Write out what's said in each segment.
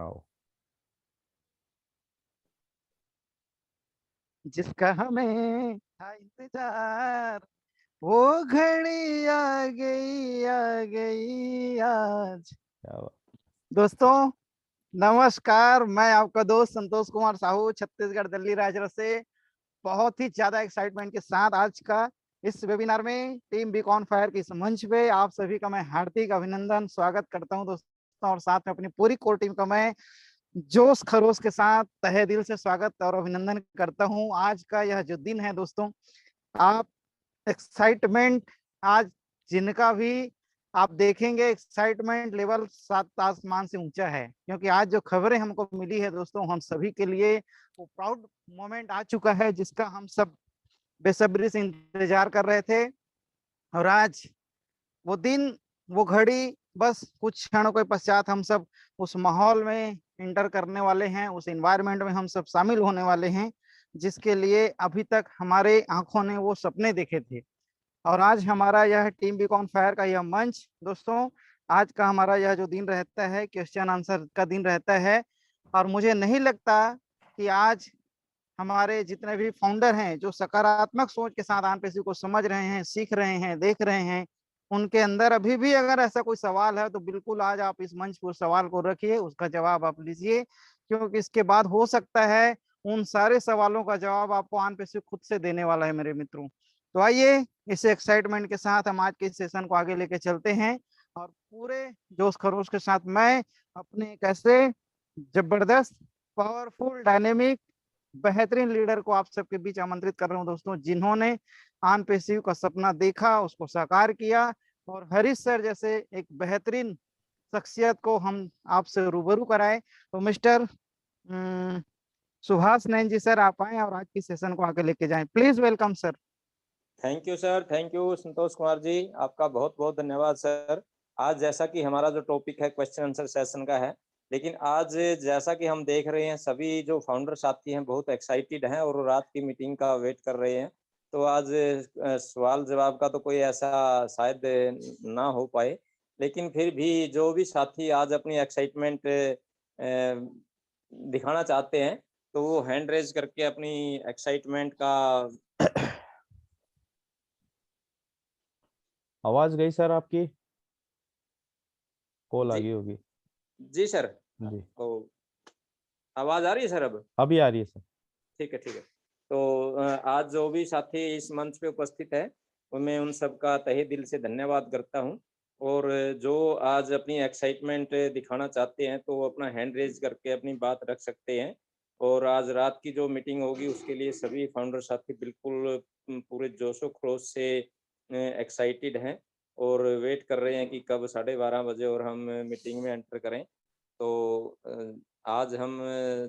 आओ। जिसका हमें था इंतजार, वो घड़ी आ गई आज। क्या बात। दोस्तों नमस्कार, मैं आपका दोस्त संतोष कुमार साहू छत्तीसगढ़ दिल्ली राज्य से बहुत ही ज्यादा एक्साइटमेंट के साथ आज का इस वेबिनार में टीम बीकॉन फायर के इस मंच पे आप सभी का मैं हार्दिक अभिनंदन स्वागत करता हूं दोस्तों, और साथ में अपनी पूरी कोर टीम का मैं जोश खरोश के साथ तहे दिल से स्वागत और अभिनंदन करता हूं। आज का यह जो दिन है दोस्तों, आप एक्साइटमेंट आज जिनका भी आप देखेंगे एक्साइटमेंट लेवल सात आसमान से ऊंचा है, क्योंकि आज जो खबरें हमको मिली है दोस्तों, हम सभी के लिए वो प्राउड मोमेंट आ चुका है जिसका हम सब बेसब्री से इंतजार कर रहे थे। और आज वो दिन, वो घड़ी, बस कुछ क्षणों के पश्चात हम सब उस माहौल में इंटर करने वाले हैं, उस एनवायरनमेंट में हम सब शामिल होने वाले हैं जिसके लिए अभी तक हमारे आंखों ने वो सपने देखे थे। और आज हमारा यह टीम बीकॉन फायर का यह मंच दोस्तों, आज का हमारा यह जो दिन रहता है क्वेश्चन आंसर का दिन रहता है। और मुझे नहीं लगता कि आज हमारे जितने भी फाउंडर हैं जो सकारात्मक सोच के साथ आनपेसी को समझ रहे हैं, सीख रहे हैं, देख रहे हैं, उनके अंदर अभी भी अगर ऐसा कोई सवाल है तो बिल्कुल आज आप इस मंच पर सवाल को रखिए, उसका जवाब आप लीजिए, क्योंकि इसके बाद हो सकता है उन सारे सवालों का जवाब आपको आनपेसी खुद से देने वाला है मेरे मित्रों। तो आइए इस एक्साइटमेंट के साथ हम आज के इस सेशन को आगे लेके चलते हैं, और पूरे जोश खरोश के साथ मैं अपने एक ऐसे जबरदस्त, पावरफुल, डायनेमिक, बेहतरीन लीडर को आप सबके बीच आमंत्रित कर रहा हूं दोस्तों, जिन्होंने आन पेशिव का सपना देखा, उसको साकार किया, और हरीश सर जैसे एक बेहतरीन शख्सियत को हम आपसे रूबरू कराए। तो मिस्टर सुभाष नैन जी सर, आप आए और आज की सेशन को आगे लेके जाएं, please welcome sir. Thank you sir, thank you Santosh Kumar ji, आपका बहुत बहुत धन्यवाद सर। आज जैसा कि हमारा जो टॉपिक है क्वेश्चन आंसर सेशन का है, लेकिन आज जैसा कि हम देख रहे हैं सभी जो फाउंडर साथी हैं बहुत एक्साइटेड हैं और रात की मीटिंग का वेट कर रहे हैं। तो आज सवाल जवाब का तो कोई ऐसा शायद ना हो पाए, लेकिन फिर भी जो भी साथी आज अपनी एक्साइटमेंट दिखाना चाहते हैं तो वो हैंड रेज करके अपनी एक्साइटमेंट का आवाज गई सर आपकी, कॉल आ जी गई होगी। जी सर। जी तो आवाज आ रही है सर? अब अभी आ रही है सर। ठीक है, ठीक है। तो आज जो भी साथी इस मंच पे उपस्थित है मैं उन सबका तहे दिल से धन्यवाद करता हूं। और जो आज अपनी एक्साइटमेंट दिखाना चाहते हैं तो वो अपना हैंड रेज करके अपनी बात रख सकते हैं। और आज रात की जो मीटिंग होगी उसके लिए सभी फाउंडर साथी बिल्कुल पूरे जोशो खरोश से एक्साइटेड हैं और वेट कर रहे हैं कि कब 12:30 बजे और हम मीटिंग में एंटर करें। तो आज हम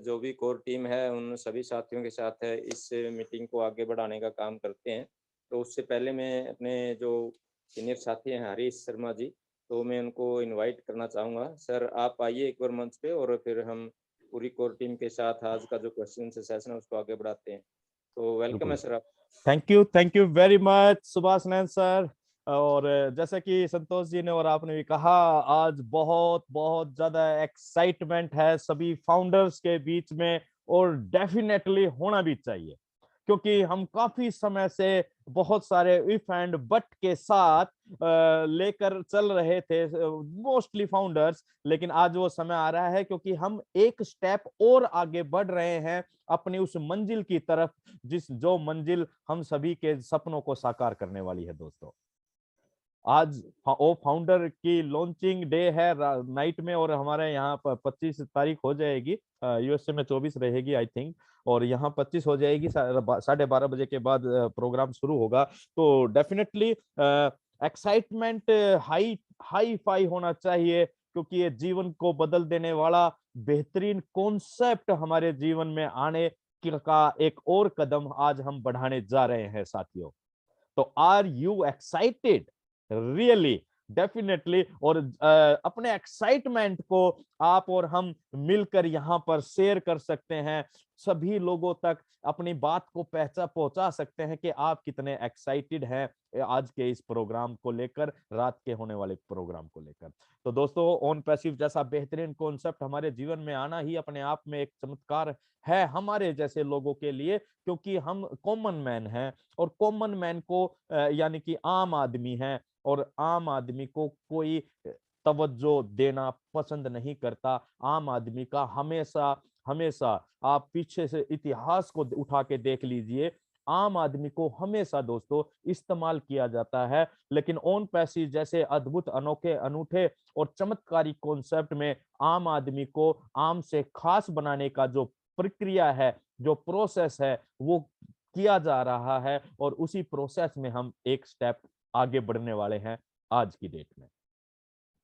जो भी कोर टीम है उन सभी साथियों के साथ है इस मीटिंग को आगे बढ़ाने का काम करते हैं। तो उससे पहले मैं अपने जो सीनियर साथी हैं हरीश शर्मा जी, तो मैं उनको इनवाइट करना चाहूँगा। सर आप आइए एक बार मंच पे और फिर हम पूरी कोर टीम के साथ आज का जो क्वेश्चन सेशन है उसको आगे बढ़ाते हैं। तो वेलकम है सर आप। Thank you very much Subhash Nain sir. और जैसा कि संतोष जी ने और आपने भी कहा, आज बहुत बहुत ज्यादा एक्साइटमेंट है सभी फाउंडर्स के बीच में, और डेफिनेटली होना भी चाहिए, क्योंकि हम काफी समय से बहुत सारे इफ एंड बट के साथ लेकर चल रहे थे मोस्टली फाउंडर्स, लेकिन आज वो समय आ रहा है क्योंकि हम एक स्टेप और आगे बढ़ रहे हैं अपनी उस मंजिल की तरफ, जो मंजिल हम सभी के सपनों को साकार करने वाली है दोस्तों। आज वो फाउंडर की लॉन्चिंग डे है नाइट में, और हमारे यहाँ पर 25 तारीख हो जाएगी, यूएसए में 24 रहेगी आई थिंक, और यहाँ 25 हो जाएगी। 12:30 बजे के बाद प्रोग्राम शुरू होगा। तो definitely excitement high hi fi होना चाहिए, क्योंकि ये जीवन को बदल देने वाला बेहतरीन कॉन्सेप्ट हमारे जीवन में आने का एक और कदम आज हम बढ़ाने जा रहे हैं साथियों। तो are you excited? Really definitely. और अपने एक्साइटमेंट को आप और हम मिलकर यहाँ पर शेयर कर सकते हैं, सभी लोगों तक अपनी बात को पहुंचा सकते हैं कि आप कितने एक्साइटेड हैं आज के इस प्रोग्राम को लेकर, रात के होने वाले प्रोग्राम को लेकर। तो दोस्तों, ऑन पैसिव जैसा बेहतरीन कॉन्सेप्ट हमारे जीवन में आना ही अपने आप में एक चमत्कार है हमारे जैसे लोगों के लिए, क्योंकि हम कॉमन मैन हैं और कॉमन मैन को यानी कि आम आदमी है, और आम आदमी को कोई तवज्जो देना पसंद नहीं करता। आम आदमी का हमेशा हमेशा, आप पीछे से इतिहास को उठा के देख लीजिए, आम आदमी को हमेशा दोस्तों इस्तेमाल किया जाता है। लेकिन ऑन पैसिव जैसे अद्भुत, अनोखे, अनूठे और चमत्कारी कॉन्सेप्ट में आम आदमी को आम से खास बनाने का जो प्रक्रिया है, जो प्रोसेस है, वो किया जा रहा है, और उसी प्रोसेस में हम एक स्टेप आगे बढ़ने वाले हैं आज की डेट में।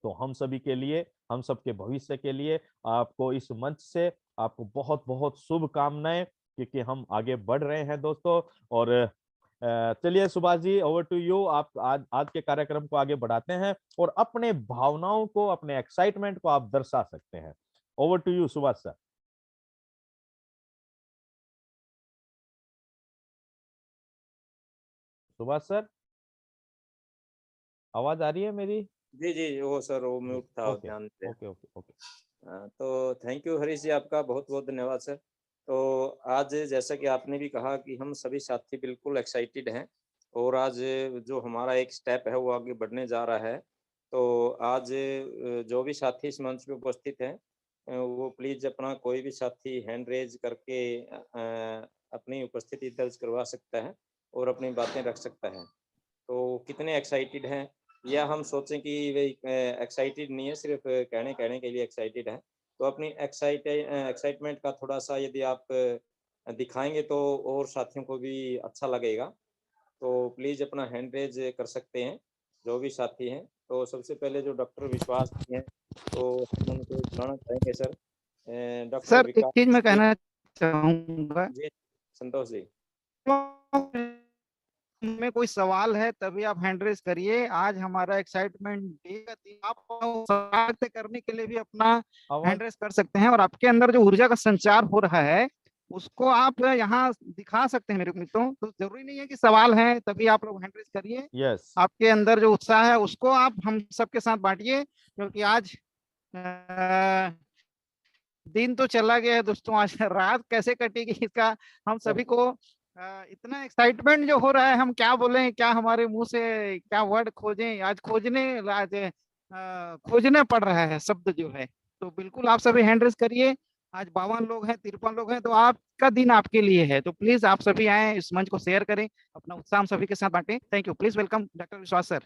तो हम सभी के लिए, हम सबके भविष्य के लिए आपको इस मंच से आपको बहुत बहुत शुभकामनाएं, क्योंकि हम आगे बढ़ रहे हैं दोस्तों। और चलिए Subhash ji, over to you. आप आज के कार्यक्रम को आगे बढ़ाते हैं और अपने भावनाओं को, अपने एक्साइटमेंट को आप दर्शा सकते हैं। Over to you Subhash sir. Subhash sir, आवाज आ रही है मेरी? जी जी, वो सर वो म्यूट था, ओके ध्यान से। Okay okay okay. तो थैंक यू हरीश जी, आपका बहुत बहुत धन्यवाद सर। तो आज जैसा कि आपने भी कहा कि हम सभी साथी बिल्कुल एक्साइटेड हैं, और आज जो हमारा एक स्टेप है वो आगे बढ़ने जा रहा है। तो आज जो भी साथी इस मंच पे उपस्थित हैं, वो प्लीज अपना कोई भी साथी हैंड रेज करके अपनी उपस्थिति दर्ज करवा सकता है और अपनी बातें रख सकता है। तो कितने एक्साइटेड हैं, या हम सोचें कि वे एक्साइटेड नहीं है, सिर्फ कहने के लिए एक्साइटेड है, तो अपनी एक्साइटमेंट का थोड़ा सा यदि आप दिखाएंगे तो और साथियों को भी अच्छा लगेगा। तो प्लीज अपना हैंड रेज कर सकते हैं जो भी साथी हैं। तो सबसे पहले जो डॉक्टर विश्वास जी हैं, तो हम उनको बुलाना चाहेंगे सर। डॉक्टर सर एक विकास चीज मैं जी। कहना चाहूंगा, जी संतोष जी। में कोई सवाल है तभी आप हैंड रेज करिए। आज हमारा एक्साइटमेंट डे का दिन, आप सवाल करने के लिए भी अपना आवाज हैंड रेज कर सकते हैं, और आपके अंदर जो ऊर्जा का संचार हो रहा है उसको आप यहाँ दिखा सकते हैं मेरे मित्रों। तो जरूरी नहीं है कि सवाल है तभी आप लोग हैंड रेज करिए। यस। आपके अंदर जो उत्साह है उसको आप हम सबके साथ बांटिए, क्योंकि आज दिन तो चला गया है दोस्तों, आज रात कैसे कटेगी इसका हम सभी को इतना एक्साइटमेंट जो हो रहा है, हम क्या बोलें, क्या हमारे मुंह से क्या वर्ड खोजें, आज खोजने पड़ रहा है शब्द जो है। तो बिल्कुल आप सभी हैंड रेज करिए। आज 52 लोग हैं, 53 लोग हैं, तो आपका दिन आपके लिए है। तो प्लीज आप सभी आए, इस मंच को शेयर करें, अपना उत्साह हम सभी के साथ बांटें। Thank you. Please welcome doctor Vishwas sir.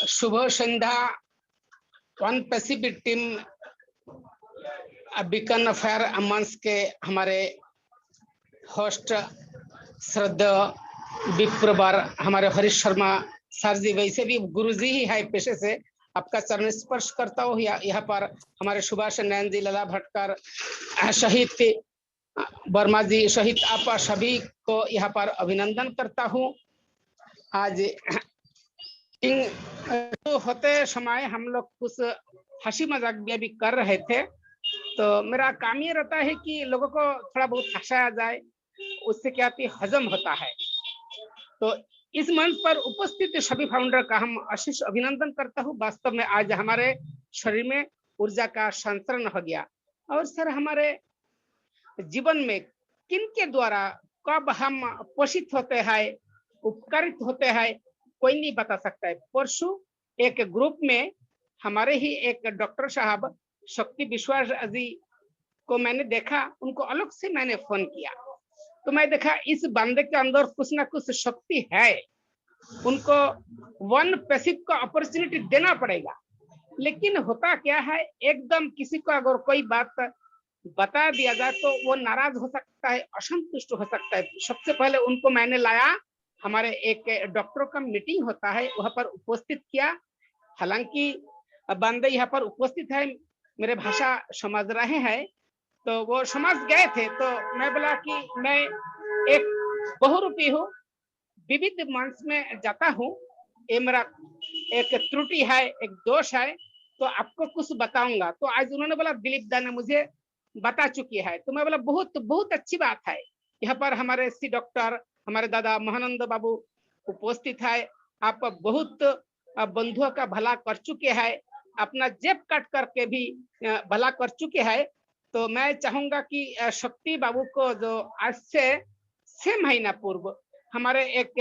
शुभ संध्या। One pacific team beacon affair मंच के हमारे होस्ट श्रद्धा विप्रवर हमारे हरीश शर्मा सर जी, वैसे भी गुरुजी ही है पेशे से, आपका चरण स्पर्श करता हूँ। यहाँ पर हमारे सुभाष नयन जी, लला भटकर, शहीद वर्मा जी सहित आप सभी को यहाँ पर अभिनंदन करता हूँ। आज तो होते समय हम लोग कुछ हंसी मजाक भी कर रहे थे, तो मेरा काम ये रहता है कि लोगों को थोड़ा बहुत हंसाया जाए, उससे क्या हजम होता है। तो इस मंच पर उपस्थित सभी फाउंडर का हम आशीष अभिनंदन करता हूँ। वास्तव में आज हमारे शरीर में ऊर्जा का संचरण हो गया। और सर, हमारे जीवन में किन के द्वारा कब हम पोषित होते हैं, उपकारित होते हैं, कोई नहीं बता सकता है। परसों एक ग्रुप में हमारे ही एक डॉक्टर साहब शक्ति विश्वास जी को मैंने देखा, उनको अलग से मैंने फोन किया, तो मैं देखा इस बंदे के अंदर कुछ ना कुछ शक्ति है, उनको वन पैसिव का अपॉर्चुनिटी देना पड़ेगा। लेकिन होता क्या है, एकदम किसी को अगर कोई बात बता दिया जाए तो वो नाराज हो सकता है, असंतुष्ट हो सकता है। सबसे पहले उनको मैंने लाया, हमारे एक डॉक्टरों का मीटिंग होता है वहां पर उपस्थित किया। हालांकि बंदे यहाँ पर उपस्थित है, मेरे भाषा समझ रहे हैं, तो वो समझ गए थे। तो मैं बोला कि मैं एक बहुरूपी हूँ, विविध मंच में जाता हूँ। ये मेरा एक त्रुटि है, एक दोष है, तो आपको कुछ बताऊंगा। तो आज उन्होंने बोला दिलीप दा ने मुझे बता चुकी है, तो मैं बोला बहुत बहुत अच्छी बात है। यहाँ पर हमारे सी डॉक्टर, हमारे दादा महानंद बाबू उपस्थित है। आप बहुत बंधुओं का भला कर चुके हैं, अपना जेब काट करके भी भला कर चुके हैं। तो मैं चाहूंगा कि शक्ति बाबू को जो आज से 6 महीना पूर्व हमारे एक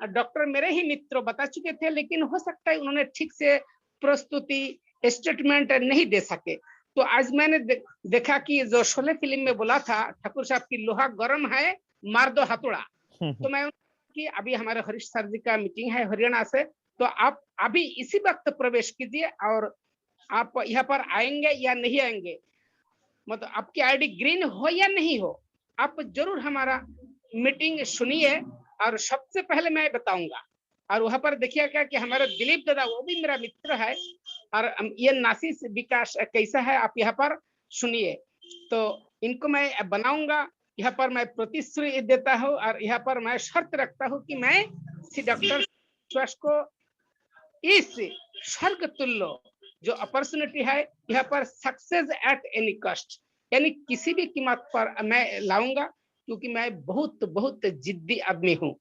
डॉक्टर मेरे ही मित्र बता चुके थे, लेकिन हो सकता है उन्होंने ठीक से प्रस्तुति स्टेटमेंट नहीं दे सके। तो आज मैंने देखा कि जो शोले फिल्म में बोला था ठाकुर साहब की लोहा गर्म है मार दो हथौड़ा, तो मैं कि अभी हमारे हरीश सर जी का मीटिंग है हरियाणा से, तो आप अभी इसी वक्त प्रवेश कीजिए और आप यहाँ पर आएंगे या नहीं आएंगे, मतलब आपकी आईडी ग्रीन हो या नहीं हो, आप जरूर हमारा मीटिंग सुनिए। और सबसे पहले मैं बताऊंगा, और वहां पर देखिएगा कि हमारा दिलीप दादा वो भी मेरा मित्र है, और ये नासिस विकास कैसा है आप यहाँ पर सुनिए। तो इनको मैं बनाऊंगा, यहाँ पर मैं प्रतिश्रुति देता हूँ, और यहाँ पर मैं शर्त रखता हूँ कि मैं श्री डॉक्टर विश्वास को इस स्वर्ग तुल्य जो अपॉर्चुनिटी है यहाँ पर सक्सेस एट एनी कॉस्ट, यानी किसी भी कीमत पर मैं लाऊंगा, क्योंकि मैं बहुत बहुत जिद्दी आदमी हूँ।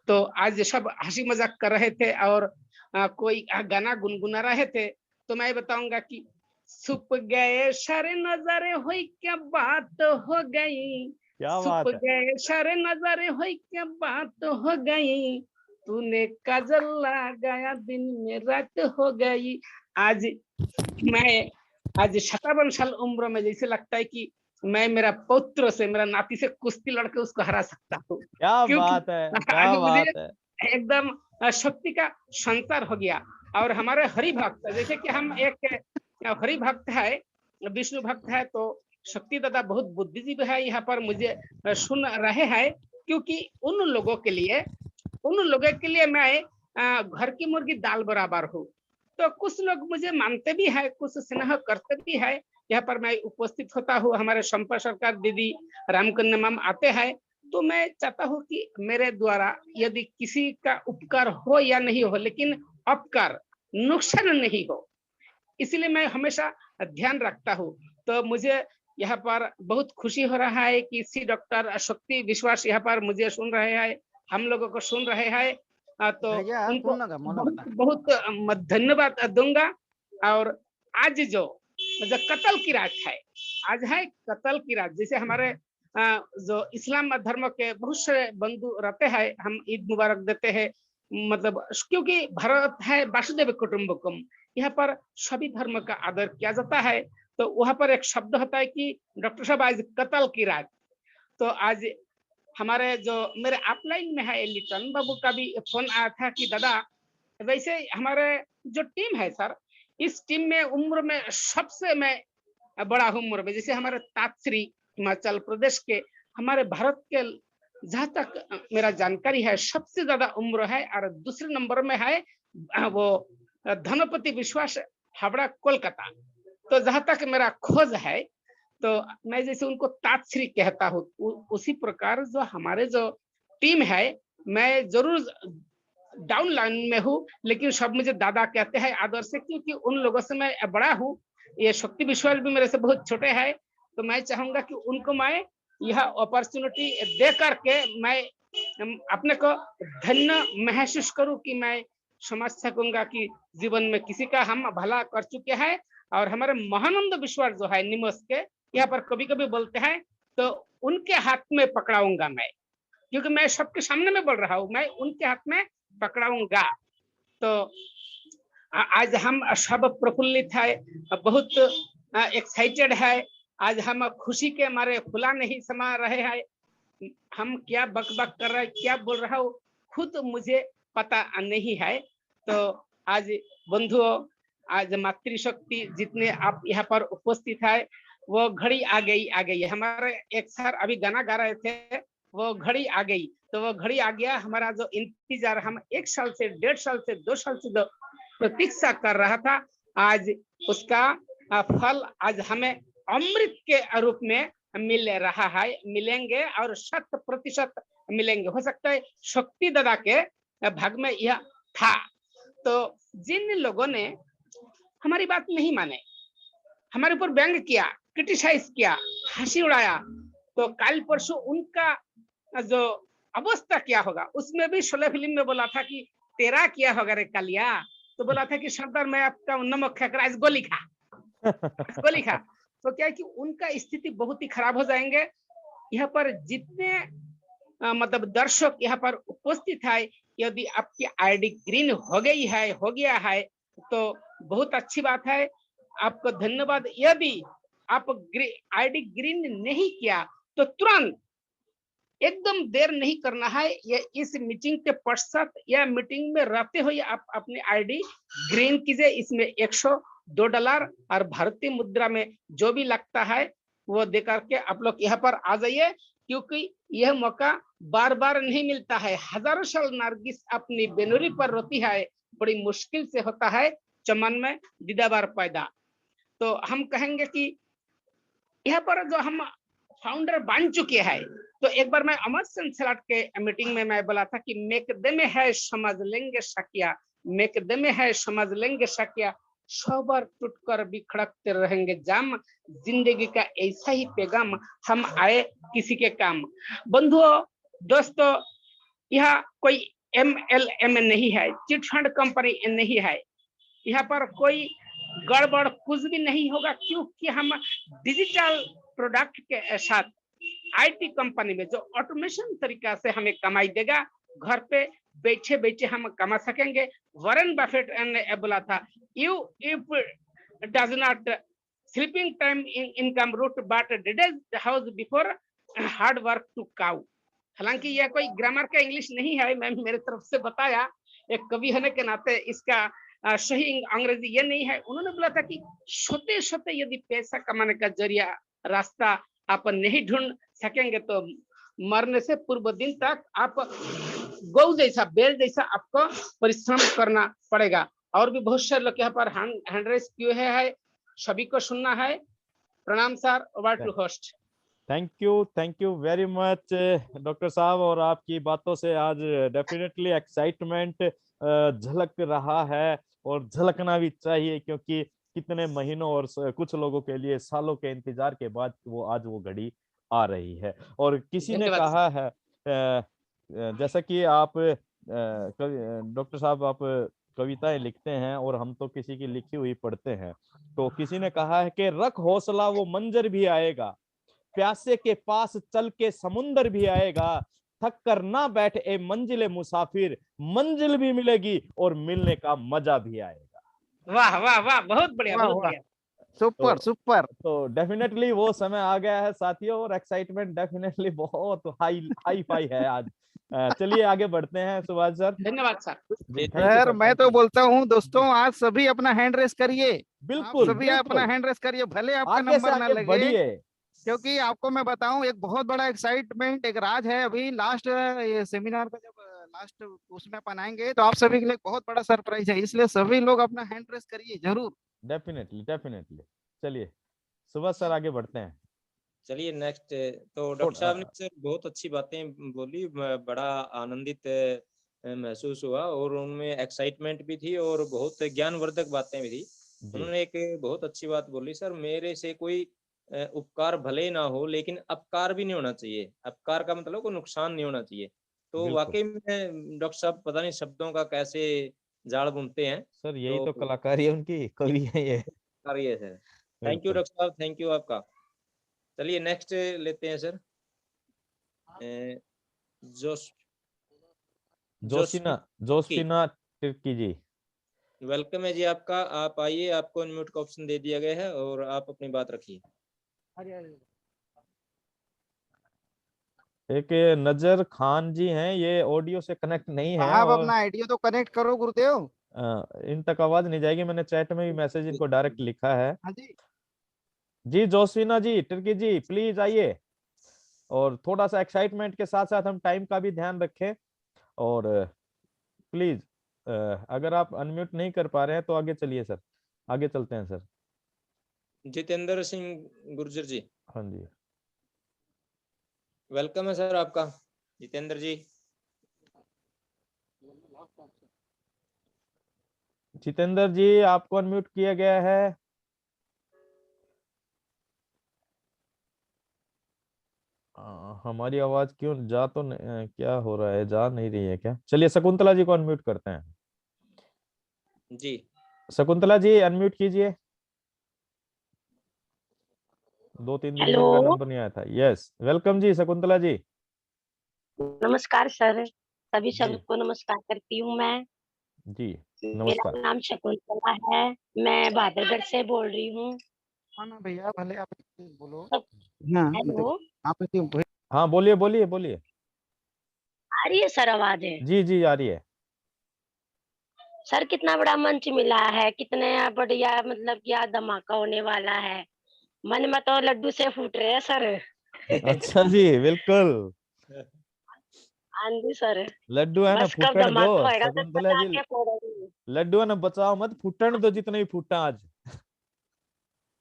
तो आज सब हंसी मजाक कर रहे थे और कोई गाना गुनगुना रहे थे, तो मैं बताऊंगा कि छुप गए सारे नजारे हुई क्या बात हो गई, छुप गए सारे नजारे हुई क्या बात हो गई, तूने काजल लगाया दिन में रात हो गई। आज मैं 57 साल उम्र में जैसे लगता है कि मैं मेरा पुत्र से, मेरा नाती से कुश्ती लड़के उसको हरा सकता हूँ। क्या बात है, क्या बात है। एकदम शक्ति का संचार हो गया। और हमारे हरि भक्त, जैसे कि हम एक हरि भक्त है, विष्णु भक्त है, तो शक्ति दादा बहुत बुद्धिजीवी है, यहाँ पर मुझे सुन रहे हैं, क्योंकि उन लोगों के लिए मैं घर की मुर्गी दाल बराबर हूँ। तो कुछ लोग मुझे मानते भी है, कुछ स्नेह करते भी है, यहाँ पर मैं उपस्थित होता हूँ। हमारे संपर्क सरकार दीदी रामकन्या मैम आते हैं, तो मैं चाहता हूँ कि मेरे द्वारा यदि किसी का उपकार हो या नहीं हो, लेकिन अपकार नुकसान नहीं हो, इसलिए मैं हमेशा ध्यान रखता हूँ। तो मुझे यहाँ पर बहुत खुशी हो रहा है कि सी डॉक्टर शक्ति विश्वास यहाँ पर मुझे सुन रहे हैं, हम लोगों को सुन रहे हैं, तो उनको बहुत बहुत धन्यवाद दूंगा। और आज जो कत्ल की रात है, आज है कत्ल की रात। जैसे हमारे जो इस्लाम धर्म के बहुत से बंधु रहते हैं, हम ईद मुबारक देते हैं, मतलब क्योंकि भारत है वासुदेव कुटुंबकम, यहाँ पर सभी धर्म का आदर किया जाता है। तो वहां पर एक शब्द होता है कि डॉक्टर साहब आज कत्ल की रात। तो आज हमारे जो मेरे अपलाइन में है लिटन बाबू का भी फोन आया था कि दादा, वैसे हमारे जो टीम है सर, इस टीम में उम्र में सबसे मैं बड़ा हूँ उम्र में। जैसे हमारे तातश्री हिमाचल प्रदेश के, हमारे भारत के जहां तक मेरा जानकारी है सबसे ज्यादा उम्र है, और दूसरे नंबर में है वो धनपति विश्वास हावड़ा कोलकाता। तो जहां तक मेरा खोज है, तो मैं जैसे उनको तातश्री कहता हूँ, उसी प्रकार जो हमारे जो टीम है, मैं जरूर डाउन लाइन में हूँ, लेकिन सब मुझे दादा कहते हैं आदर से, क्योंकि उन लोगों से मैं बड़ा हूँ। ये शक्ति विश्वास भी मेरे से बहुत छोटे हैं, तो मैं चाहूंगा कि उनको मैं यह अपॉर्चुनिटी दे करके मैं अपने को धन्य महसूस करूं कि मैं समझ सकूंगा कि जीवन में किसी का हम भला कर चुके हैं। और हमारे महानंद विश्वास जो है निमस के, यहाँ पर कभी कभी बोलते हैं, तो उनके हाथ में पकड़ाऊंगा मैं, क्योंकि मैं सबके सामने में बोल रहा हूँ, मैं उनके हाथ में पकड़ाऊंगा। तो आज हम सब प्रफुल्लित है, बहुत एक्साइटेड है। आज हम खुशी के मारे फुला नहीं समा रहे हैं। हम क्या बक बक कर रहे हैं, क्या बोल रहा हूँ, खुद मुझे पता नहीं है। तो आज बंधुओं, आज मातृशक्ति जितने आप यहाँ पर उपस्थित है, वो घड़ी आ गई। हमारे एक सर अभी गाना गा रहे थे, वो घड़ी आ गई, तो वो घड़ी आ गया। हमारा जो इंतजार हम 1 साल से 1.5 साल से 2 साल से जो प्रतीक्षा कर रहा था, आज उसका फल आज हमें अमृत के रूप में मिल रहा है, मिलेंगे। और 100% मिलेंगे। हो सकता है शक्ति दादा के भाग में यह था। तो जिन लोगों ने हमारी बात नहीं माने, हमारे ऊपर व्यंग किया, क्रिटिसाइज किया, हंसी उड़ाया, तो कल परसों उनका जो अवस्था क्या होगा। उसमें भी शोले फिल्म में बोला था कि तेरा क्या होगा रे कालिया, तो बोला था कि सरदार मैं आपका नमक खाकर आज गोली खा, गोली खा। तो क्या है कि उनका स्थिति बहुत ही खराब हो जाएंगे। यहाँ पर जितने मतलब दर्शक यहाँ पर उपस्थित है, यदि आपकी आईडी ग्रीन हो गई है, हो गया है, तो बहुत अच्छी बात है, आपको धन्यवाद। यदि आप आईडी ग्रीन नहीं किया तो तुरंत एकदम देर नहीं करना है, या इस मीटिंग के पश्चात या मीटिंग में रहते हुए आप अपनी आईडी ग्रीन कीजिए। इसमें $102 और भारतीय मुद्रा में जो भी लगता है वो दे करके आप लोग यहाँ पर आ जाइए, क्योंकि यह मौका बार बार नहीं मिलता है। हजारों साल नरगिस अपनी बेनुरी पर रोती है, बड़ी मुश्किल से होता है चमन में दीदाबार पैदा। तो हम कहेंगे कि यहाँ पर जो हम फाउंडर बन चुके हैं, तो एक बार मैं अमर सेलाट के मीटिंग में मैं बोला था कि मेकदे में है समझ लेंगे शकिया, मेकदे में है समझ लेंगे शकिया, 100 बार टूटकर बिखड़कते रहेंगे जाम, जिंदगी का ऐसा ही पैगाम, हम आए किसी के काम। बंधुओं दोस्तों, यह कोई MLM नहीं है, चिट फंड कंपनी नहीं है, यहाँ पर कोई गड़बड़ कुछ भी नहीं होगा, क्योंकि हम डिजिटल प्रोडक्ट के साथ IT कंपनी में जो ऑटोमेशन तरीका से हमें कमाई देगा, घर पे बैठे बैठे हम कमा सकेंगे। वॉरेन बफेट ने बोला था, you if does not sleeping time in income route but डिडेज house before hard work to cow. हालांकि यह कोई ग्रामर का इंग्लिश नहीं है, मैं मेरे तरफ से बताया, एक कवि होने के नाते इसका सही अंग्रेजी ये नहीं है। उन्होंने बोला था कि छोटे छोटे यदि पैसा कमाने का जरिया रास्ता आप नहीं ढूंढ सकेंगे, तो मरने से पूर्व दिन तक आप गौ जैसा, बैल जैसा आपको परिश्रम करना पड़ेगा। और भी बहुत सारे लोग यहाँ पर हैंड रेस किए हैं, सभी को सुनना है। प्रणाम sir, over to host. Thank you very much doctor साहब। और आपकी बातों से आज डेफिनेटली एक्साइटमेंट झलक रहा है, और झलकना भी चाहिए, क्योंकि कितने महीनों और कुछ लोगों के लिए सालों के इंतजार के बाद वो आज वो घड़ी आ रही है। और किसी ने कहा है जैसा कि आप डॉक्टर साहब आप कविताएं लिखते हैं और हम तो किसी की लिखी हुई पढ़ते हैं, तो किसी ने कहा है कि रख हौसला वो मंजर भी आएगा, प्यासे के पास चल के समुंदर भी आएगा, थक कर ना बैठ ए मंजिले मुसाफिर, मंजिल भी मिलेगी और मिलने का मजा भी आएगा। वाह वाह वाह, बहुत बढ़िया, बहुत बढ़िया, सुपर सुपर। तो डेफिनेटली वो समय आ गया है साथियों, और एक्साइटमेंट डेफिनेटली बहुत हाई फाई है आज। चलिए आगे बढ़ते हैं सुभाष सर। धन्यवाद सर। सर मैं तो बोलता हूँ दोस्तों, आज सभी अपना हैंड रेस करिए, बिल्कुल सभी अपना हैंड रेस करिए, भले आपका आगे से नंबर ना आगे लगे, बढ़िए, क्योंकि आपको मैं बताऊं एक बहुत बड़ा एक्साइटमेंट, एक राज है। अभी लास्ट ये सेमिनार का जब लास्ट उसमें अपन आएंगे तो आप सभी के लिए बहुत बड़ा सरप्राइज है, इसलिए सभी लोग अपना हैंड रेस करिए जरूर। डेफिनेटली। चलिए सुभाष सर आगे बढ़ते हैं। चलिए नेक्स्ट। तो डॉक्टर साहब ने सर बहुत अच्छी बातें बोली, बड़ा आनंदित महसूस हुआ, और उनमें एक्साइटमेंट भी थी और बहुत ज्ञानवर्धक बातें भी थी। उन्होंने एक बहुत अच्छी बात बोली, सर मेरे से कोई उपकार भले ना हो, लेकिन अपकार भी नहीं होना चाहिए। अपकार का मतलब कोई नुकसान नहीं होना चाहिए। तो वाकई में डॉक्टर साहब पता नहीं शब्दों का कैसे जाल बुनते हैं सर, यही तो कलाकारी है उनकी, कवि है ये। करिए सर। थैंक यू डॉक्टर साहब, थैंक यू आपका। चलिए नेक्स्ट लेते हैं सर। जोस्फिना तिर्की जी, वेलकम है जी आपका। आप आइए, आपको अनम्यूट का ऑप्शन दे दिया गया है और आप अपनी बात रखिए। एक नजर खान जी हैं, ये ऑडियो से कनेक्ट नहीं है, आप और अपना आइडिया तो कनेक्ट करो गुरुदेव। इन तक आवाज नहीं जाएगी। मैंने चैट में भी मैसेज इनको डायरेक्ट लिखा है। हाँ जी जी जोस्फिना जी, तिर्की जी, प्लीज आइए। और थोड़ा सा एक्साइटमेंट के साथ साथ हम टाइम का भी ध्यान रखें, और प्लीज अगर आप अनम्यूट नहीं कर पा रहे हैं तो आगे चलिए सर, आगे चलते हैं सर। जितेंद्र सिंह गुर्जर जी, हाँ जी, वेलकम है सर आपका। जितेंद्र जी। जितेंद्र जी आपको अनम्यूट किया गया है। हमारी आवाज क्यों जा तो क्या हो रहा है, जा नहीं रही है क्या? चलिए शकुंतला जी को अनम्यूट करते हैं। जी शकुंतला जी अनम्यूट कीजिए। 2-3 दिन में हेलो। इनका नंबर नहीं आया था। यस, वेलकम जी शकुंतला जी। नमस्कार सर, सभी जी सबको नमस्कार करती हूँ मैं। जी मेरा नमस्कार। नाम शकुंतला है, मैं बहादुरगढ़ से बोल रही हूँ। हाँ ना भैया, भले आप बोलो। सब- हाँ हेलो, आप हाँ बोलिए बोलिए बोलिए। आ रही है सर आवाज है? जी जी आ रही है। सर कितना बड़ा मंच मिला है, कितने बढ़िया, मतलब क्या धमाका होने वाला है। मन में तो लड्डू से फूट रहे हैं सर। अच्छा जी बिल्कुल। हाँ जी सर, लड्डू है ना बस कब फूटन दो धमाका होएगा तो शकुंतला जी। पटाखे फोड़ेंगे। लड्डू है ना बचाओ मत, फूटन दो जितने ही फूटा आज।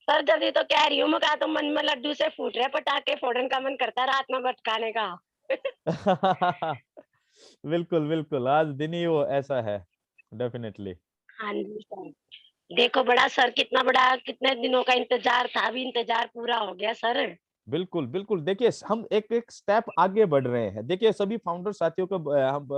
सर जल्दी तो कह रही हूँ मैं, कहा तो मन में लड्डू से फूट रहे हैं, पटाखे फोड़ने का मन करता है रात में भटकाने का। बिल्कुल बिल्कुल, आज दिन ही वो ऐसा है। डेफिनेटली। हाँ जी सर, देखो बड़ा सर, कितना बड़ा, कितने दिनों का इंतजार था, अभी इंतजार पूरा हो गया सर। बिल्कुल बिल्कुल, देखिए हम एक एक स्टेप आगे बढ़ रहे हैं। देखिए सभी फाउंडर साथियों को हम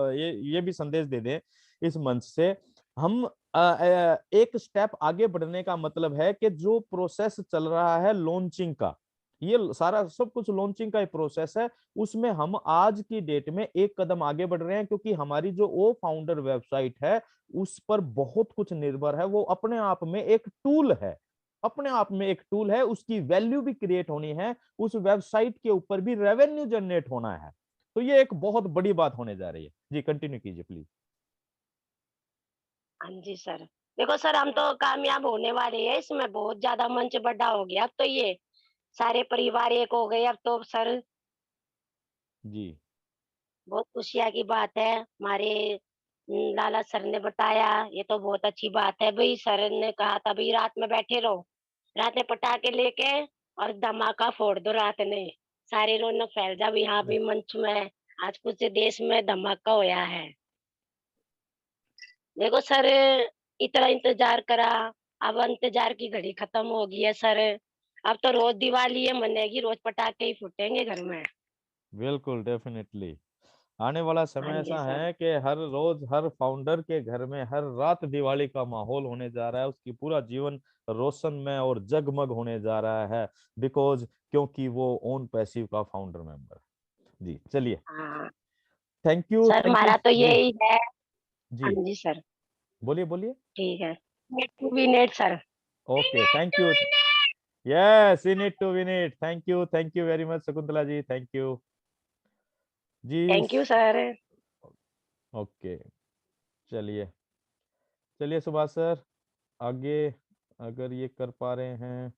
ये भी संदेश दे दें इस मंच से। हम एक स्टेप आगे बढ़ने का मतलब है कि जो प्रोसेस चल रहा है लॉन्चिंग का, ये सारा सब कुछ लॉन्चिंग का ही प्रोसेस है। उसमें हम आज की डेट में एक कदम आगे बढ़ रहे हैं, क्योंकि हमारी जो ओ फाउंडर वेबसाइट है उस पर बहुत कुछ निर्भर है। वो अपने आप में एक टूल है, अपने आप में एक टूल है, उसकी वैल्यू भी क्रिएट होनी है, उस वेबसाइट के ऊपर भी रेवेन्यू जनरेट होना है। तो ये एक बहुत बड़ी बात होने जा रही है। जी कंटिन्यू कीजिए प्लीज। हाँ जी सर, देखो सर हम तो कामयाब होने वाले हैं इसमें, बहुत ज्यादा मंच बड़ा हो गया अब तो, ये सारे परिवार एक हो गए अब तो सर। जी बहुत खुशियाँ की बात है, हमारे लाला सर ने बताया, ये तो बहुत अच्छी बात है भाई। सर ने कहा था भाई रात में बैठे रहो, रात में पटाखे लेके और धमाका फोड़ दो रात में, सारी रौनक फैल जा भी। हाँ भी मंच में आज कुछ देश में धमाका होया है। देखो सर, इतना इंतजार करा, अब इंतजार की घड़ी खत्म हो गई है सर। अब तो रोज दिवाली है मनेगी, रोज पटाखे ही फूटेंगे घर में। बिल्कुल डेफिनेटली। आने वाला हाँ समय जी ऐसा सर। है कि हर रोज हर फाउंडर के घर में हर रात दिवाली का माहौल होने जा रहा है। उसकी पूरा जीवन रोशन में और जगमग होने जा रहा है, बिकॉज क्योंकि वो ओन पैसिव का फाउंडर मेंबर है। जी चलिए, हाँ सर, थैंक यू हमारा तो जी। यही है। हाँ जी जी सर, बोलिए बोलिए। ठीक है। Net to be net sir. Okay thank you. Yes we need to win it. Thank you very much Shakuntala ji, thank you ji. Thank you sir. Okay चलिए, चलिए सुभाष सर आगे, अगर ये कर पा रहे हैं।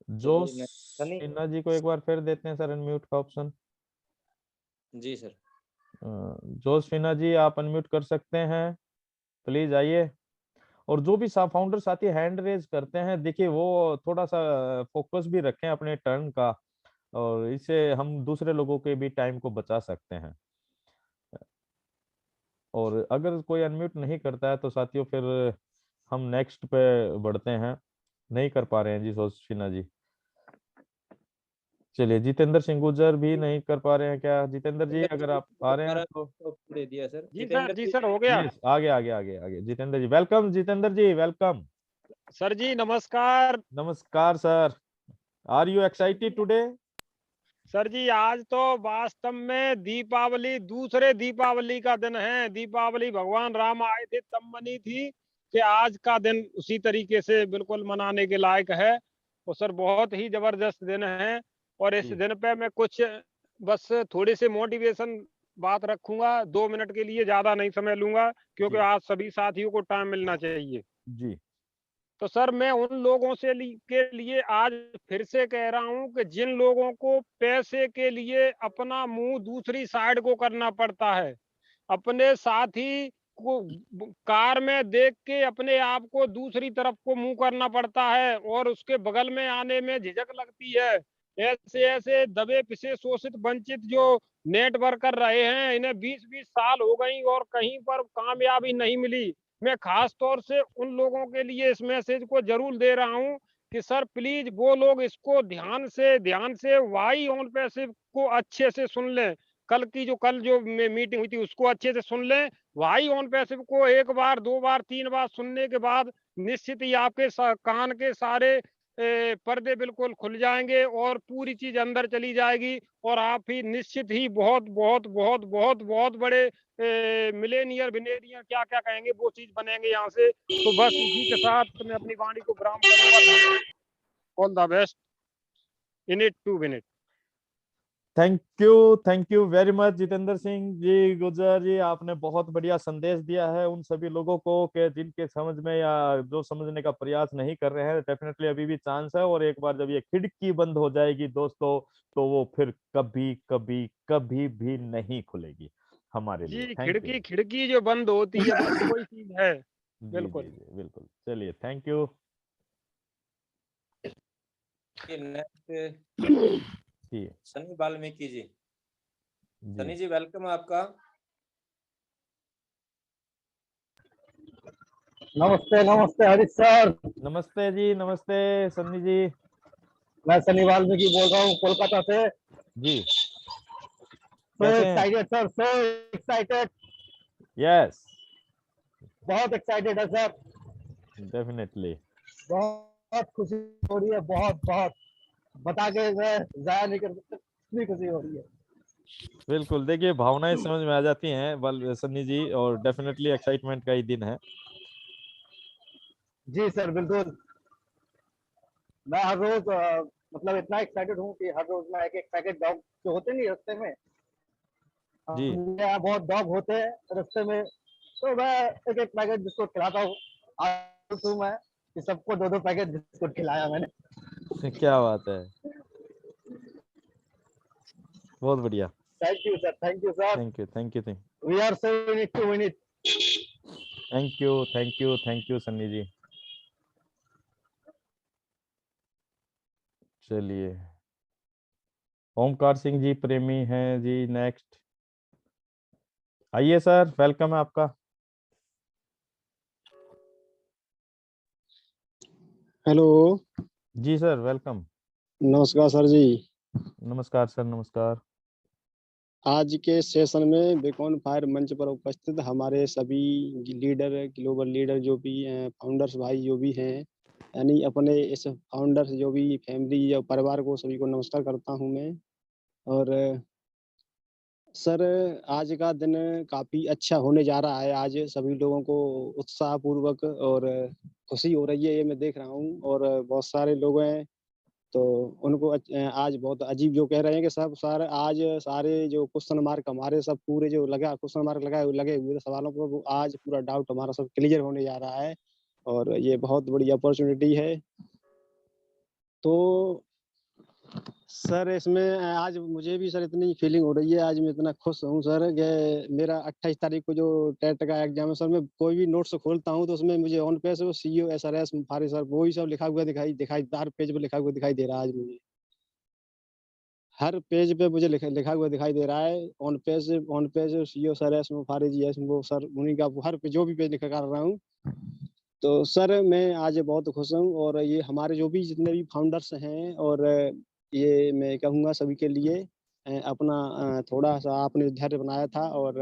जोश चलिए मैं सनी। सिन्हा जी को एक बार फिर देते हैं सर अनम्यूट का ऑप्शन। जी सर। जोश सिन्हा जी आप अनम्यूट कर सकते हैं, प्लीज आइए। और जो भी फाउंडर साथी हैंड रेज करते हैं, देखिए वो थोड़ा सा फोकस भी रखें अपने टर्न का, और इससे हम दूसरे लोगों के भी टाइम को बचा सकते हैं। और अगर कोई अनम्यूट नहीं करता है तो साथियों फिर हम नेक्स्ट पे बढ़ते हैं। नहीं कर पा रहे हैं जी सोशिना जी। चलिए जितेंद्र सिंह गुर्जर भी नहीं कर पा रहे हैं क्या? जितेंद्र जी अगर आप आ रहे हैं तो। दे दिया सर। जी सर हो गया। यस आगे आगे आगे आगे Jitendra ji, welcome Jitendra ji, welcome. Sir ji नमस्कार। नमस्कार sir, are you excited today? Sir ji आज तो वास्तव में दीपावली, दूसरे दीपावली का दिन है। दीपावली भगवान राम आए थे तब मनी थी, कि आज का दिन उसी तरीके से बिल्कुल मनाने के लायक है। और सर बहुत ही जबरदस्त दिन है। और इस जी दिन पे मैं कुछ बस थोड़ी सी मोटिवेशन बात रखूंगा, 2 मिनट के लिए, ज्यादा नहीं समय लूंगा, क्योंकि जी आज सभी साथियों को टाइम मिलना चाहिए। जी तो सर मैं उन लोगों से के लिए आज फिर से कह रहा हूं कि जिन लोगों को पैसे के लिए अपना मुंह दूसरी साइड को करना पड़ता है, अपने साथी को कार में देख के अपने आप को दूसरी तरफ को मुंह करना पड़ता है और उसके बगल में आने में झिझक लगती है, ऐसे ऐसे दबे पिसे शोषित वंचित जो नेट वर्कर रहे हैं, इन्हें 20-20 साल हो गई और कहीं पर कामयाबी नहीं मिली। मैं खास तौर से उन लोगों के लिए इस मैसेज को जरूर दे रहा हूं कि सर प्लीज वो लोग इसको ध्यान से वाई ऑन पैसिव को अच्छे से सुन लें। कल जो मीटिंग हुई थी उसको अच्छे से सुन लें। वाई ऑन पैसिव को 1 बार 2 बार 3 बार सुनने के बाद निश्चित ही आपके कान के सारे पर्दे बिल्कुल खुल जाएंगे और पूरी चीज अंदर चली जाएगी और आप ही निश्चित ही बहुत बहुत बहुत बहुत बहुत बड़े मिलेनियर बिनेरियर क्या क्या कहेंगे वो चीज बनेंगे यहाँ से। तो बस इसी के साथ मैं अपनी वाणी को विराम करूंगा। All the best in it 2 minute. Thank you very much Jitendra Singh ji Gujar ji, आपने बहुत बढ़िया संदेश दिया है उन सभी लोगों को कि जिनके समझ में या जो समझने का प्रयास नहीं कर रहे हैं। डेफिनेटली अभी भी चांस है, और एक बार जब ये खिड़की बंद हो जाएगी दोस्तों, तो वो फिर कभी कभी कभी भी नहीं खुलेगी हमारे लिए। जी थैंक यू। खिड़की जो बंद होती है बस वही चीज है। जी बिल्कुल जी जी बिल्कुल। चलिए थैंक यू। नेक्स्ट जी सनी वाल्मीकि जी। जी सनी जी वेलकम आपका। नमस्ते नमस्ते हरीश सर। नमस्ते जी, नमस्ते सन्नी जी। मैं सनी वाल्मीकि बोल रहा हूँ कोलकाता से। जी सो कैसे हैं? Excited sir, so excited, yes बहुत एक्साइटेड है सर। डेफिनेटली। बहुत खुशी हो रही है, बहुत बहुत बता के मैं जाया नहीं कर सकता, इतनी खुशी हो रही है। बिल्कुल, देखिए भावनाएं समझ में आ जाती हैं बल सन्नी जी, और डेफिनेटली एक्साइटमेंट का ही दिन है। जी सर बिल्कुल। मैं हर रोज मतलब इतना एक्साइटेड हूँ कि हर रोज मैं एक एक पैकेट डॉग जो होते नहीं रास्ते में, जी मेरे यहाँ बहुत डॉग होते हैं रास्ते में, तो मैं एक एक पैकेट बिस्कुट खिलाता हूँ। आज तो मैं कि सबको 2-2 पैकेट बिस्कुट खिलाया मैंने। क्या बात है, बहुत बढ़िया। Thank you sir, thank you sir. Thank you thank you we are so in it to win it. Thank you Sunny ji. चलिए ओमकार सिंह जी प्रेमी हैं जी नेक्स्ट। आइए सर, वेलकम है आपका। हेलो, जी सर वेलकम। नमस्कार सर जी। नमस्कार सर, नमस्कार। आज के सेशन में बेकॉन फायर मंच पर उपस्थित हमारे सभी लीडर, ग्लोबल लीडर जो भी फाउंडर्स भाई जो भी हैं, यानी अपने इस फाउंडर्स जो भी फैमिली या परिवार को सभी को नमस्कार करता हूं मैं। और सर आज का दिन काफ़ी अच्छा होने जा रहा है। आज सभी लोगों को उत्साहपूर्वक और खुशी हो रही है, ये मैं देख रहा हूँ। और बहुत सारे लोग हैं तो उनको आज बहुत अजीब जो कह रहे हैं कि सब सर आज सारे जो क्वेश्चन मार्क हमारे सब पूरे जो क्वेश्चन मार्क लगे हुए सवालों पर वो आज पूरा डाउट हमारा सब क्लियर होने जा रहा है और ये बहुत बड़ी अपॉर्चुनिटी है। तो सर इसमें आज मुझे भी सर इतनी फीलिंग हो रही है, आज मैं इतना खुश हूँ सर कि मेरा 28 तारीख को जो टेट का एग्जाम है सर, मैं कोई भी नोट्स खोलता हूँ तो उसमें मुझे ऑन पेज वो सीईओ एसआरएस फारिस सर वो ही सब लिखा हुआ दिखाई हर पेज पे लिखा हुआ दिखाई दे रहा है। आज मुझे हर पेज पे मुझे लिखा हुआ दिखाई दे रहा है on page CEO sir S Faris G S वो सर उन्हीं का हर पे जो भी पेज लिखा कर रहा हूँ। तो सर मैं आज बहुत खुश हूँ और ये हमारे जो भी जितने भी फाउंडर्स हैं और ये मैं कहूँगा सभी के लिए अपना थोड़ा सा आपने धैर्य बनाया था और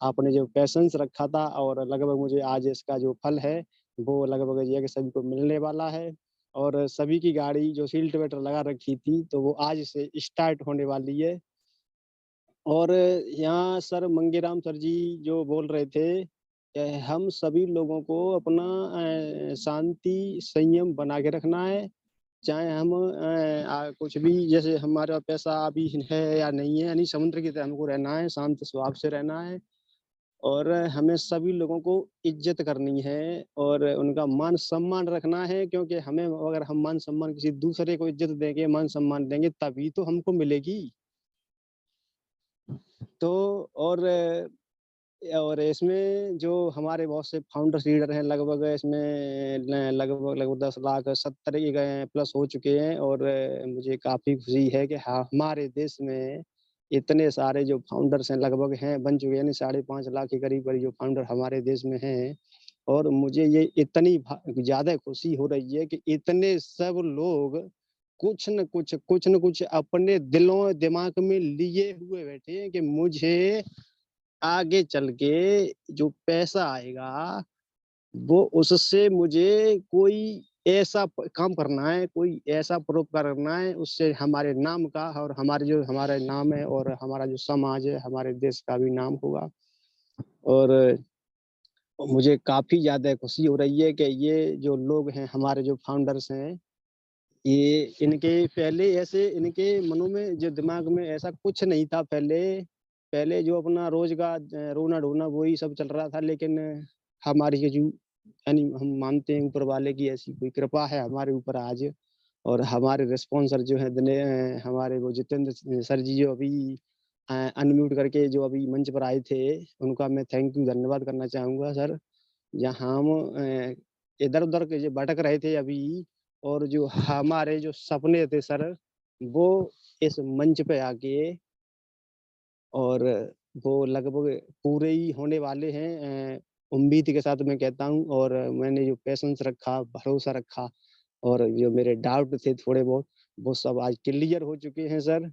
आपने जो पैशंस रखा था और लगभग मुझे आज इसका जो फल है वो लगभग ये कि सभी को मिलने वाला है। और सभी की गाड़ी जो सीट बेल्ट लगा रखी थी तो वो आज से स्टार्ट होने वाली है। और यहाँ सर मंगेराम सर जी जो बोल रहे थे हम सभी लोगों को अपना शांति संयम बना के रखना है, चाहे हम कुछ भी जैसे हमारा पैसा अभी है या नहीं है, यानी समुद्र की तरह हमको रहना है, शांत स्वभाव से रहना है और हमें सभी लोगों को इज्जत करनी है और उनका मान सम्मान रखना है, क्योंकि हमें अगर हम मान सम्मान किसी दूसरे को इज्जत देंगे, मान सम्मान देंगे तभी तो हमको मिलेगी। तो और और इसमें जो हमारे बहुत से फाउंडर्स लीडर हैं, लगभग इसमें लगभग 10 लाख 70 प्लस हो चुके हैं। और मुझे काफ़ी खुशी है कि हमारे देश में इतने सारे जो फाउंडर्स हैं लगभग हैं बन चुके हैं, यानी 5.5 लाख के करीब जो फाउंडर हमारे देश में हैं। और मुझे ये इतनी ज़्यादा खुशी हो रही है कि इतने सब लोग कुछ न कुछ अपने दिमाग में लिए हुए बैठे हैं कि मुझे आगे चल के जो पैसा आएगा, वो उससे मुझे कोई ऐसा काम करना है, कोई ऐसा परोपकार करना है, उससे हमारे नाम का और हमारा नाम है और हमारा जो समाज है, हमारे देश का भी नाम होगा। और मुझे काफ़ी ज़्यादा खुशी हो रही है कि ये जो लोग हैं, हमारे जो फाउंडर्स हैं, ये इनके मनों में जो दिमाग में ऐसा कुछ नहीं था पहले जो अपना रोज का रोना ढोना वही सब चल रहा था। लेकिन हमारी ये जो यानी हम मानते हैं ऊपर वाले की ऐसी कोई कृपा है हमारे ऊपर आज। और हमारे रिस्पॉन्सर जो है हमारे वो जितेंद्र सर जी जो अभी अनम्यूट करके जो अभी मंच पर आए थे, उनका मैं थैंक यू धन्यवाद करना चाहूँगा सर। जहाँ हम इधर-उधर के जो भटक रहे थे अभी, और जो हमारे जो सपने थे सर, वो इस मंच पे आके और वो लगभग पूरे ही होने वाले हैं। उम्मीद के साथ मैं कहता हूँ। और मैंने जो पेशेंस रखा, भरोसा रखा और जो मेरे डाउट थे थोड़े बहुत, वो सब आज क्लियर हो चुके हैं सर।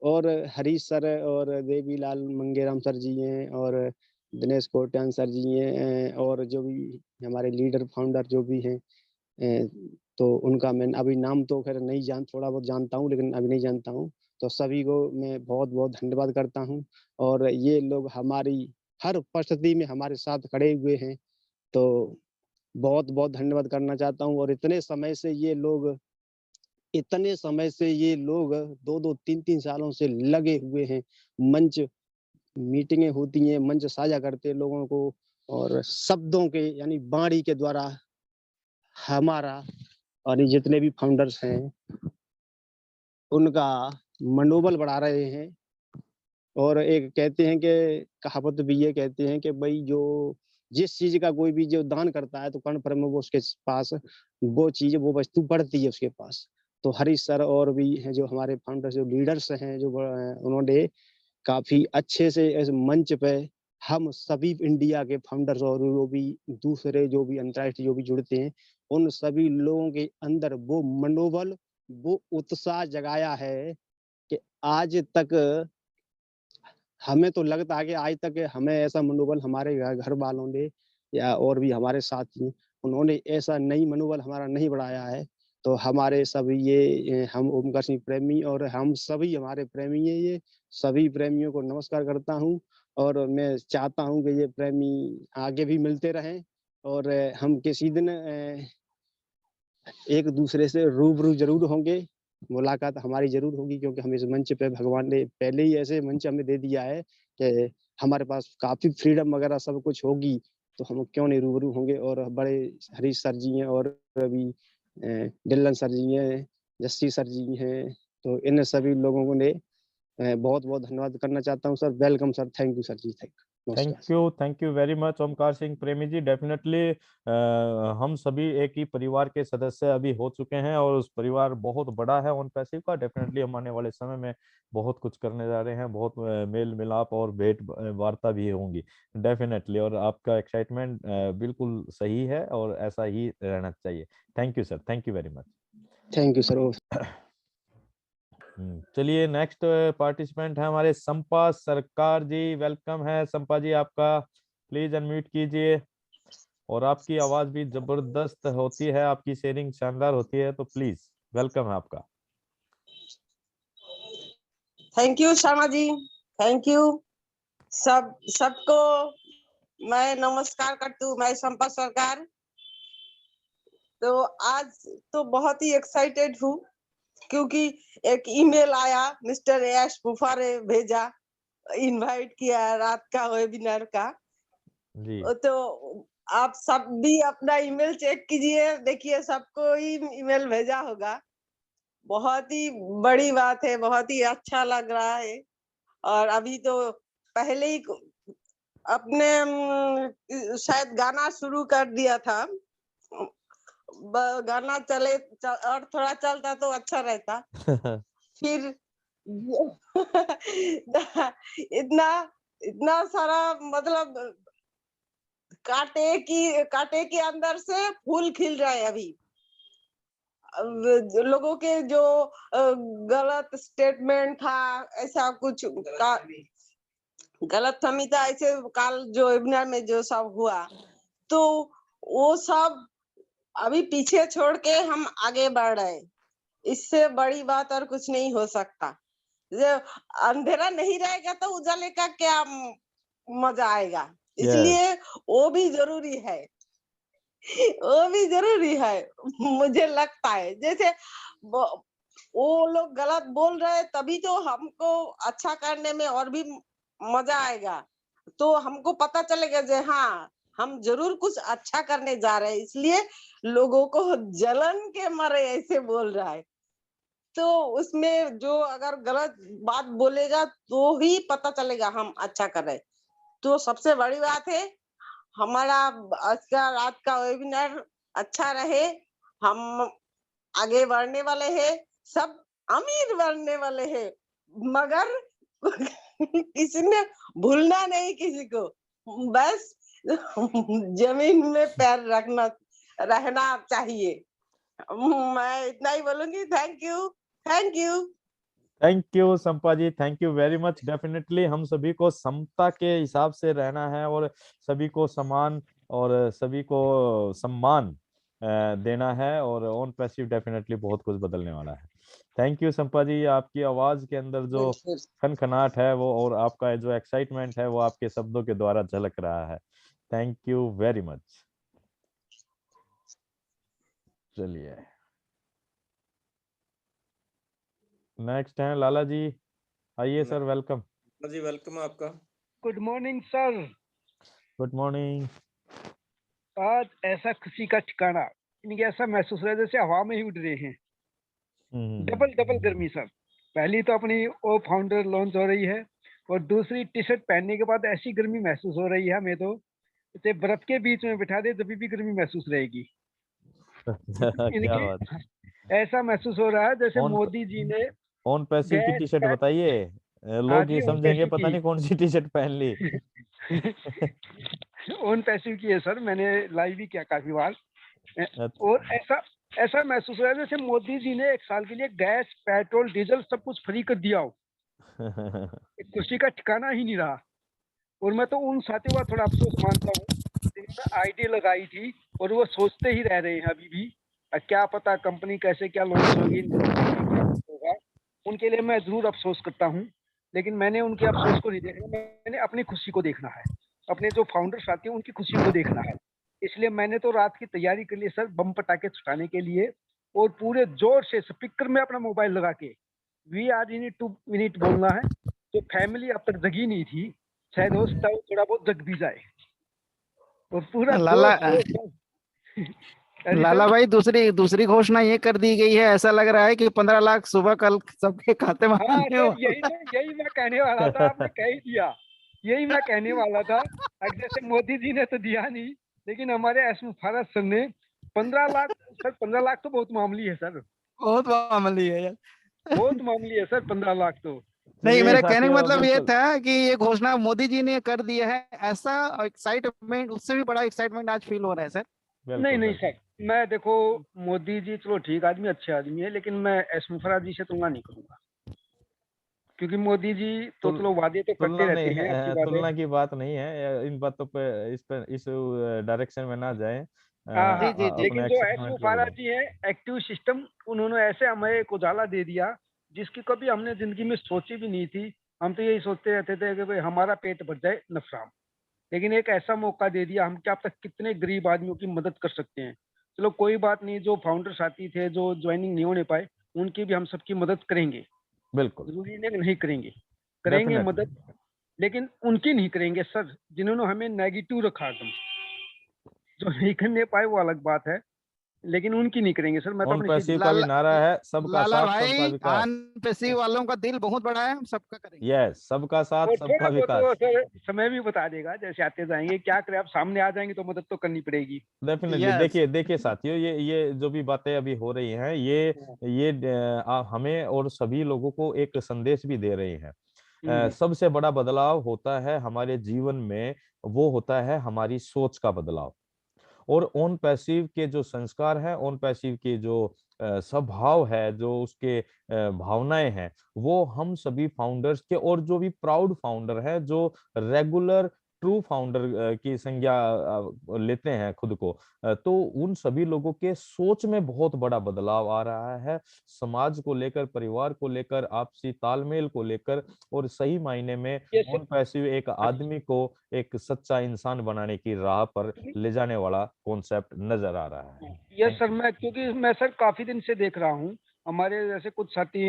और हरीश सर और देवीलाल मंगेराम सर जी हैं और दिनेश कोट्यान सर जी हैं, और जो भी हमारे लीडर फाउंडर जो भी हैं, तो उनका मैं अभी नाम तो खैर नहीं थोड़ा बहुत जानता हूँ लेकिन अभी नहीं जानता हूँ। तो सभी को मैं बहुत-बहुत धन्यवाद करता हूँ। और ये लोग हमारी हर परिस्थिति में हमारे साथ खड़े हुए हैं, तो बहुत-बहुत धन्यवाद करना चाहता हूँ। और इतने समय से ये लोग 2-2 3-3 सालों से लगे हुए हैं। मंच मीटिंगें होती हैं, मंच साझा करते हैं लोगों को, और शब्दों के यानी वाणी के द्वारा हमारा और ये जितने भी फाउंडर्स हैं, उनका मनोबल बढ़ा रहे हैं। और एक कहते हैं कि कहावत भी ये कहते हैं कि भई जो जिस चीज़ का कोई भी जो दान करता है तो कण पर में वो उसके पास वो चीज़ वो वस्तु बढ़ती है उसके पास। तो हरीश सर और भी हैं जो हमारे फाउंडर्स जो लीडर्स हैं उन्होंने काफ़ी अच्छे से इस मंच पे हम सभी इंडिया के फाउंडर्स और जो भी दूसरे जो भी अंतर्राष्ट्रीय जो भी जुड़ते हैं, उन सभी लोगों के अंदर वो मनोबल, वो उत्साह जगाया है कि आज तक हमें तो लगता है कि आज तक हमें ऐसा मनोबल हमारे घर वालों ने या और भी हमारे साथी उन्होंने ऐसा नहीं मनोबल हमारा नहीं बढ़ाया है। तो हमारे सभी हम ओमकार सिंह प्रेमी और हम सभी हमारे प्रेमी हैं ये, सभी प्रेमियों को नमस्कार करता हूँ। और मैं चाहता हूँ कि ये प्रेमी आगे भी मिलते रहें और हम किसी दिन एक दूसरे से रूबरू ज़रूर होंगे। मुलाकात हमारी ज़रूर होगी क्योंकि हम इस मंच पे भगवान ने पहले ही ऐसे मंच हमें दे दिया है कि हमारे पास काफ़ी फ्रीडम वगैरह सब कुछ होगी, तो हम क्यों नहीं रूबरू होंगे। और बड़े हरीश सर जी हैं और अभी डिल्लन सर जी हैं, जस्सी सर जी हैं, तो इन सभी लोगों ने बहुत-बहुत धन्यवाद करना चाहता हूँ sir. Welcome sir, thank you sir ji, नमस्कार। Thank you very much Omkar Singh Premi ji. Definitely हम सभी एक ही परिवार के सदस्य अभी हो चुके हैं और उस परिवार बहुत बड़ा है ऑन पैसिव का। डेफिनेटली हम आने वाले समय में बहुत कुछ करने जा रहे हैं, बहुत मेल मिलाप और भेंट वार्ता भी होंगी डेफिनेटली। और आपका एक्साइटमेंट बिल्कुल सही है और ऐसा ही रहना चाहिए। Thank you sir, thank you very much. Thank you sir. चलिए नेक्स्ट पार्टिसिपेंट है हमारे संपा सरकार जी। वेलकम है संपा जी, आपका प्लीज अनम्यूट कीजिए। और आपकी आवाज भी जबरदस्त होती है, आपकी शेयरिंग शानदार होती है, तो प्लीज वेलकम है आपका। Thank you Sharma ji, thank you. सबको मैं नमस्कार करती हूँ। मैं संपा सरकार। तो आज तो बहुत ही एक्साइटेड हूँ क्योंकि एक ईमेल आया, मिस्टर एश बुफा ने भेजा, इनवाइट किया रात का वेबिनार का जी। तो आप सब भी अपना ईमेल चेक कीजिए, देखिए सबको ही ईमेल भेजा होगा। बहुत ही बड़ी बात है, बहुत ही अच्छा लग रहा है। और अभी तो पहले ही अपने शायद गाना शुरू कर दिया था। गाना चले और थोड़ा चलता तो अच्छा रहता। फिर इतना इतना सारा मतलब कांटे के अंदर से फूल खिल रहा है अभी। लोगों के जो गलत स्टेटमेंट था, ऐसा कुछ का गलत फहमी था, ऐसे काल जो वेबिनार में जो सब हुआ, तो वो सब अभी पीछे छोड़ के हम आगे बढ़ रहे। इससे बड़ी बात और कुछ नहीं हो सकता। जो अंधेरा नहीं रहेगा तो उजाले का क्या मजा आएगा। इसलिए वो भी जरूरी है, वो भी जरूरी है। मुझे लगता है जैसे वो लोग गलत बोल रहे हैं, तभी तो हमको अच्छा करने में और भी मजा आएगा। तो हमको पता चलेगा जे हाँ, हम जरूर कुछ अच्छा करने जा रहे हैं, इसलिए लोगों को जलन के मारे ऐसे बोल रहा है। तो उसमें जो अगर गलत बात बोलेगा तो ही पता चलेगा हम अच्छा कर रहे हैं। तो सबसे बड़ी बात है, हमारा आज का रात का वेबिनार अच्छा रहे। हम आगे बढ़ने वाले हैं, सब अमीर बनने वाले हैं, मगर किसी ने भूलना नहीं किसी को, बस जमीन में पैर रहना चाहिए। मैं इतना ही बोलूंगी। Thank you, thank you. Thank you Sampa ji, thank you very much. Definitely हम सभी को समता के हिसाब से रहना है और सभी को समान और सभी को सम्मान देना है, और ऑन पैसिव डेफिनेटली बहुत कुछ बदलने वाला है। थैंक यू संपा जी। आपकी आवाज के अंदर जो खनखनाहट है वो और आपका जो एक्साइटमेंट है वो आपके शब्दों के द्वारा झलक रहा है। Thank you very much. चलिए नेक्स्ट है लाला जी, आइए सर, वेलकम। जी वेलकम आपका। Good morning sir. Good morning. आज ऐसा खुशी का ठिकाना, इनके ऐसा महसूस हो रहा है जैसे हवा में ही उड़ रहे हैं। डबल डबल गर्मी सर। पहली तो अपनी ओ फाउंडर लॉन्च हो रही है, और दूसरी टी शर्ट पहनने के बाद ऐसी गर्मी महसूस हो रही है हमें तो जैसे बर्फ के बीच में बिठा दे तभी भी गर्मी महसूस रहेगी। क्या बात। ऐसा महसूस हो रहा है जैसे मोदी जी ने ऑन पैसिव की टी शर्ट बताइए, लोग ये समझेंगे पता नहीं कौन सी टी शर्ट पहन ली। ऑन पैसिव की है सर, मैंने लाइव भी किया काफी बार। और ऐसा महसूस हो रहा है जैसे मोदी जी ने 1 साल के लिए गैस, पेट्रोल, डीजल सब कुछ फ्री कर दिया हो। खुशी का ठिकाना ही नहीं रहा। और मैं तो उन साथियों का थोड़ा अफसोस मानता हूँ जिन्होंने आईडी लगाई थी और वो सोचते ही रह रहे हैं अभी भी, क्या पता कंपनी कैसे क्या लॉन्च होगी, होगा। उनके लिए मैं जरूर अफसोस करता हूँ, लेकिन मैंने उनके अफसोस को नहीं देखना, मैंने अपनी खुशी को देखना है, अपने जो फाउंडर साथी हैं उनकी खुशी को देखना है। इसलिए मैंने तो रात की तैयारी कर ली सर, बम पटाखे छुटाने के लिए, और पूरे जोर से स्पीकर में अपना मोबाइल लगा के वी आर इन 2 मिनट बोलना है। तो फैमिली अब तक जगी नहीं थी, शायद हो सकता है थोड़ा बहुत जग भी जाए। और पूरा लाला भाई दूसरी घोषणा ये कर दी गई है, ऐसा लग रहा है कि 15 लाख सुबह कल सबके खाते में हाँ सर, यही मैं कहने वाला था, आपने कह ही दिया। यही मैं कहने वाला था। जैसे मोदी जी ने तो दिया नहीं, लेकिन हमारे एस मुफारत सर ने 15 लाख। सर 15 लाख तो बहुत मामूली है सर, बहुत मामूली है यार, बहुत मामूली है सर 15 लाख तो। नहीं, मेरा कहने का मतलब ये था कि ये घोषणा मोदी जी ने कर दी है, ऐसा एक्साइटमेंट, उससे भी बड़ा एक्साइटमेंट आज फील हो रहा है सर। नहीं सर, मैं देखो मोदी जी चलो ठीक आदमी, अच्छे आदमी है, लेकिन मैं एस मुफारत जी से तुलना नहीं करूंगा, क्योंकि मोदी जी तो चलो वादे तो करते रहते हैं। तुलना की बात नहीं है, इन बातों पे इस डायरेक्शन में ना जाए। लेकिन जो एस मुफारत जी है, एक्टिव सिस्टम, उन्होंने ऐसे हमें एक उजाला दे दिया जिसकी कभी हमने जिंदगी में सोची भी नहीं थी। हम तो यही सोचते रहते थे कि भाई हमारा पेट भर जाए नफराम, लेकिन एक ऐसा मौका दे दिया। हम क्या अब तक कितने गरीब आदमियों की मदद कर सकते हैं। चलो कोई बात नहीं, जो फाउंडर साथी थे जो ज्वाइनिंग नहीं होने पाए, उनकी भी हम सबकी मदद करेंगे, बिल्कुल जरूरी नहीं करेंगे मदद, लेकिन उनकी नहीं करेंगे सर जिन्होंने हमें नेगेटिव रखा। जो नहीं करने पाए वो अलग बात है, लेकिन उनकी नहीं करेंगे सर। मैं तो ऑन अपनी पैसिव का भी नारा है, सबका लाला साथ सबका भाई, विकास। ऑन पैसिव वालों का दिल बहुत बड़ा है, हम सबका करेंगे। यस, सबका साथ और सबका थोड़ा बहुत विकास। वो सर समय भी बता देगा, जैसे आते जाएंगे क्या करें, आप सामने आ जाएंगे तो मदद तो करनी पड़ेगी। डेफिनेटली। यस देखिए देखिए साथियों, ये जो भी बातें अभी हो रही हैं, ये हमें और सभी लोगों को एक संदेश भी दे रही हैं। सबसे बड़ा बदलाव होता है हमारे जीवन में, वो होता है हमारी सोच का बदलाव। और ऑन पैसिव के जो संस्कार हैं, ऑन पैसिव के जो स्वभाव है, जो उसके भावनाएं हैं, वो हम सभी फाउंडर्स के, और जो भी प्राउड फाउंडर हैं, जो रेगुलर ट्रू फाउंडर की संज्ञा लेते हैं खुद को, तो उन सभी लोगों के सोच में बहुत बड़ा बदलाव आ रहा है, समाज को लेकर, परिवार को लेकर, आपसी तालमेल को लेकर, और सही मायने में ऑन पैसिव एक आदमी को एक सच्चा इंसान बनाने की राह पर ले जाने वाला कॉन्सेप्ट नजर आ रहा है। यस सर, क्योंकि मैं सर काफी दिन से देख रहा हूँ, हमारे जैसे कुछ साथी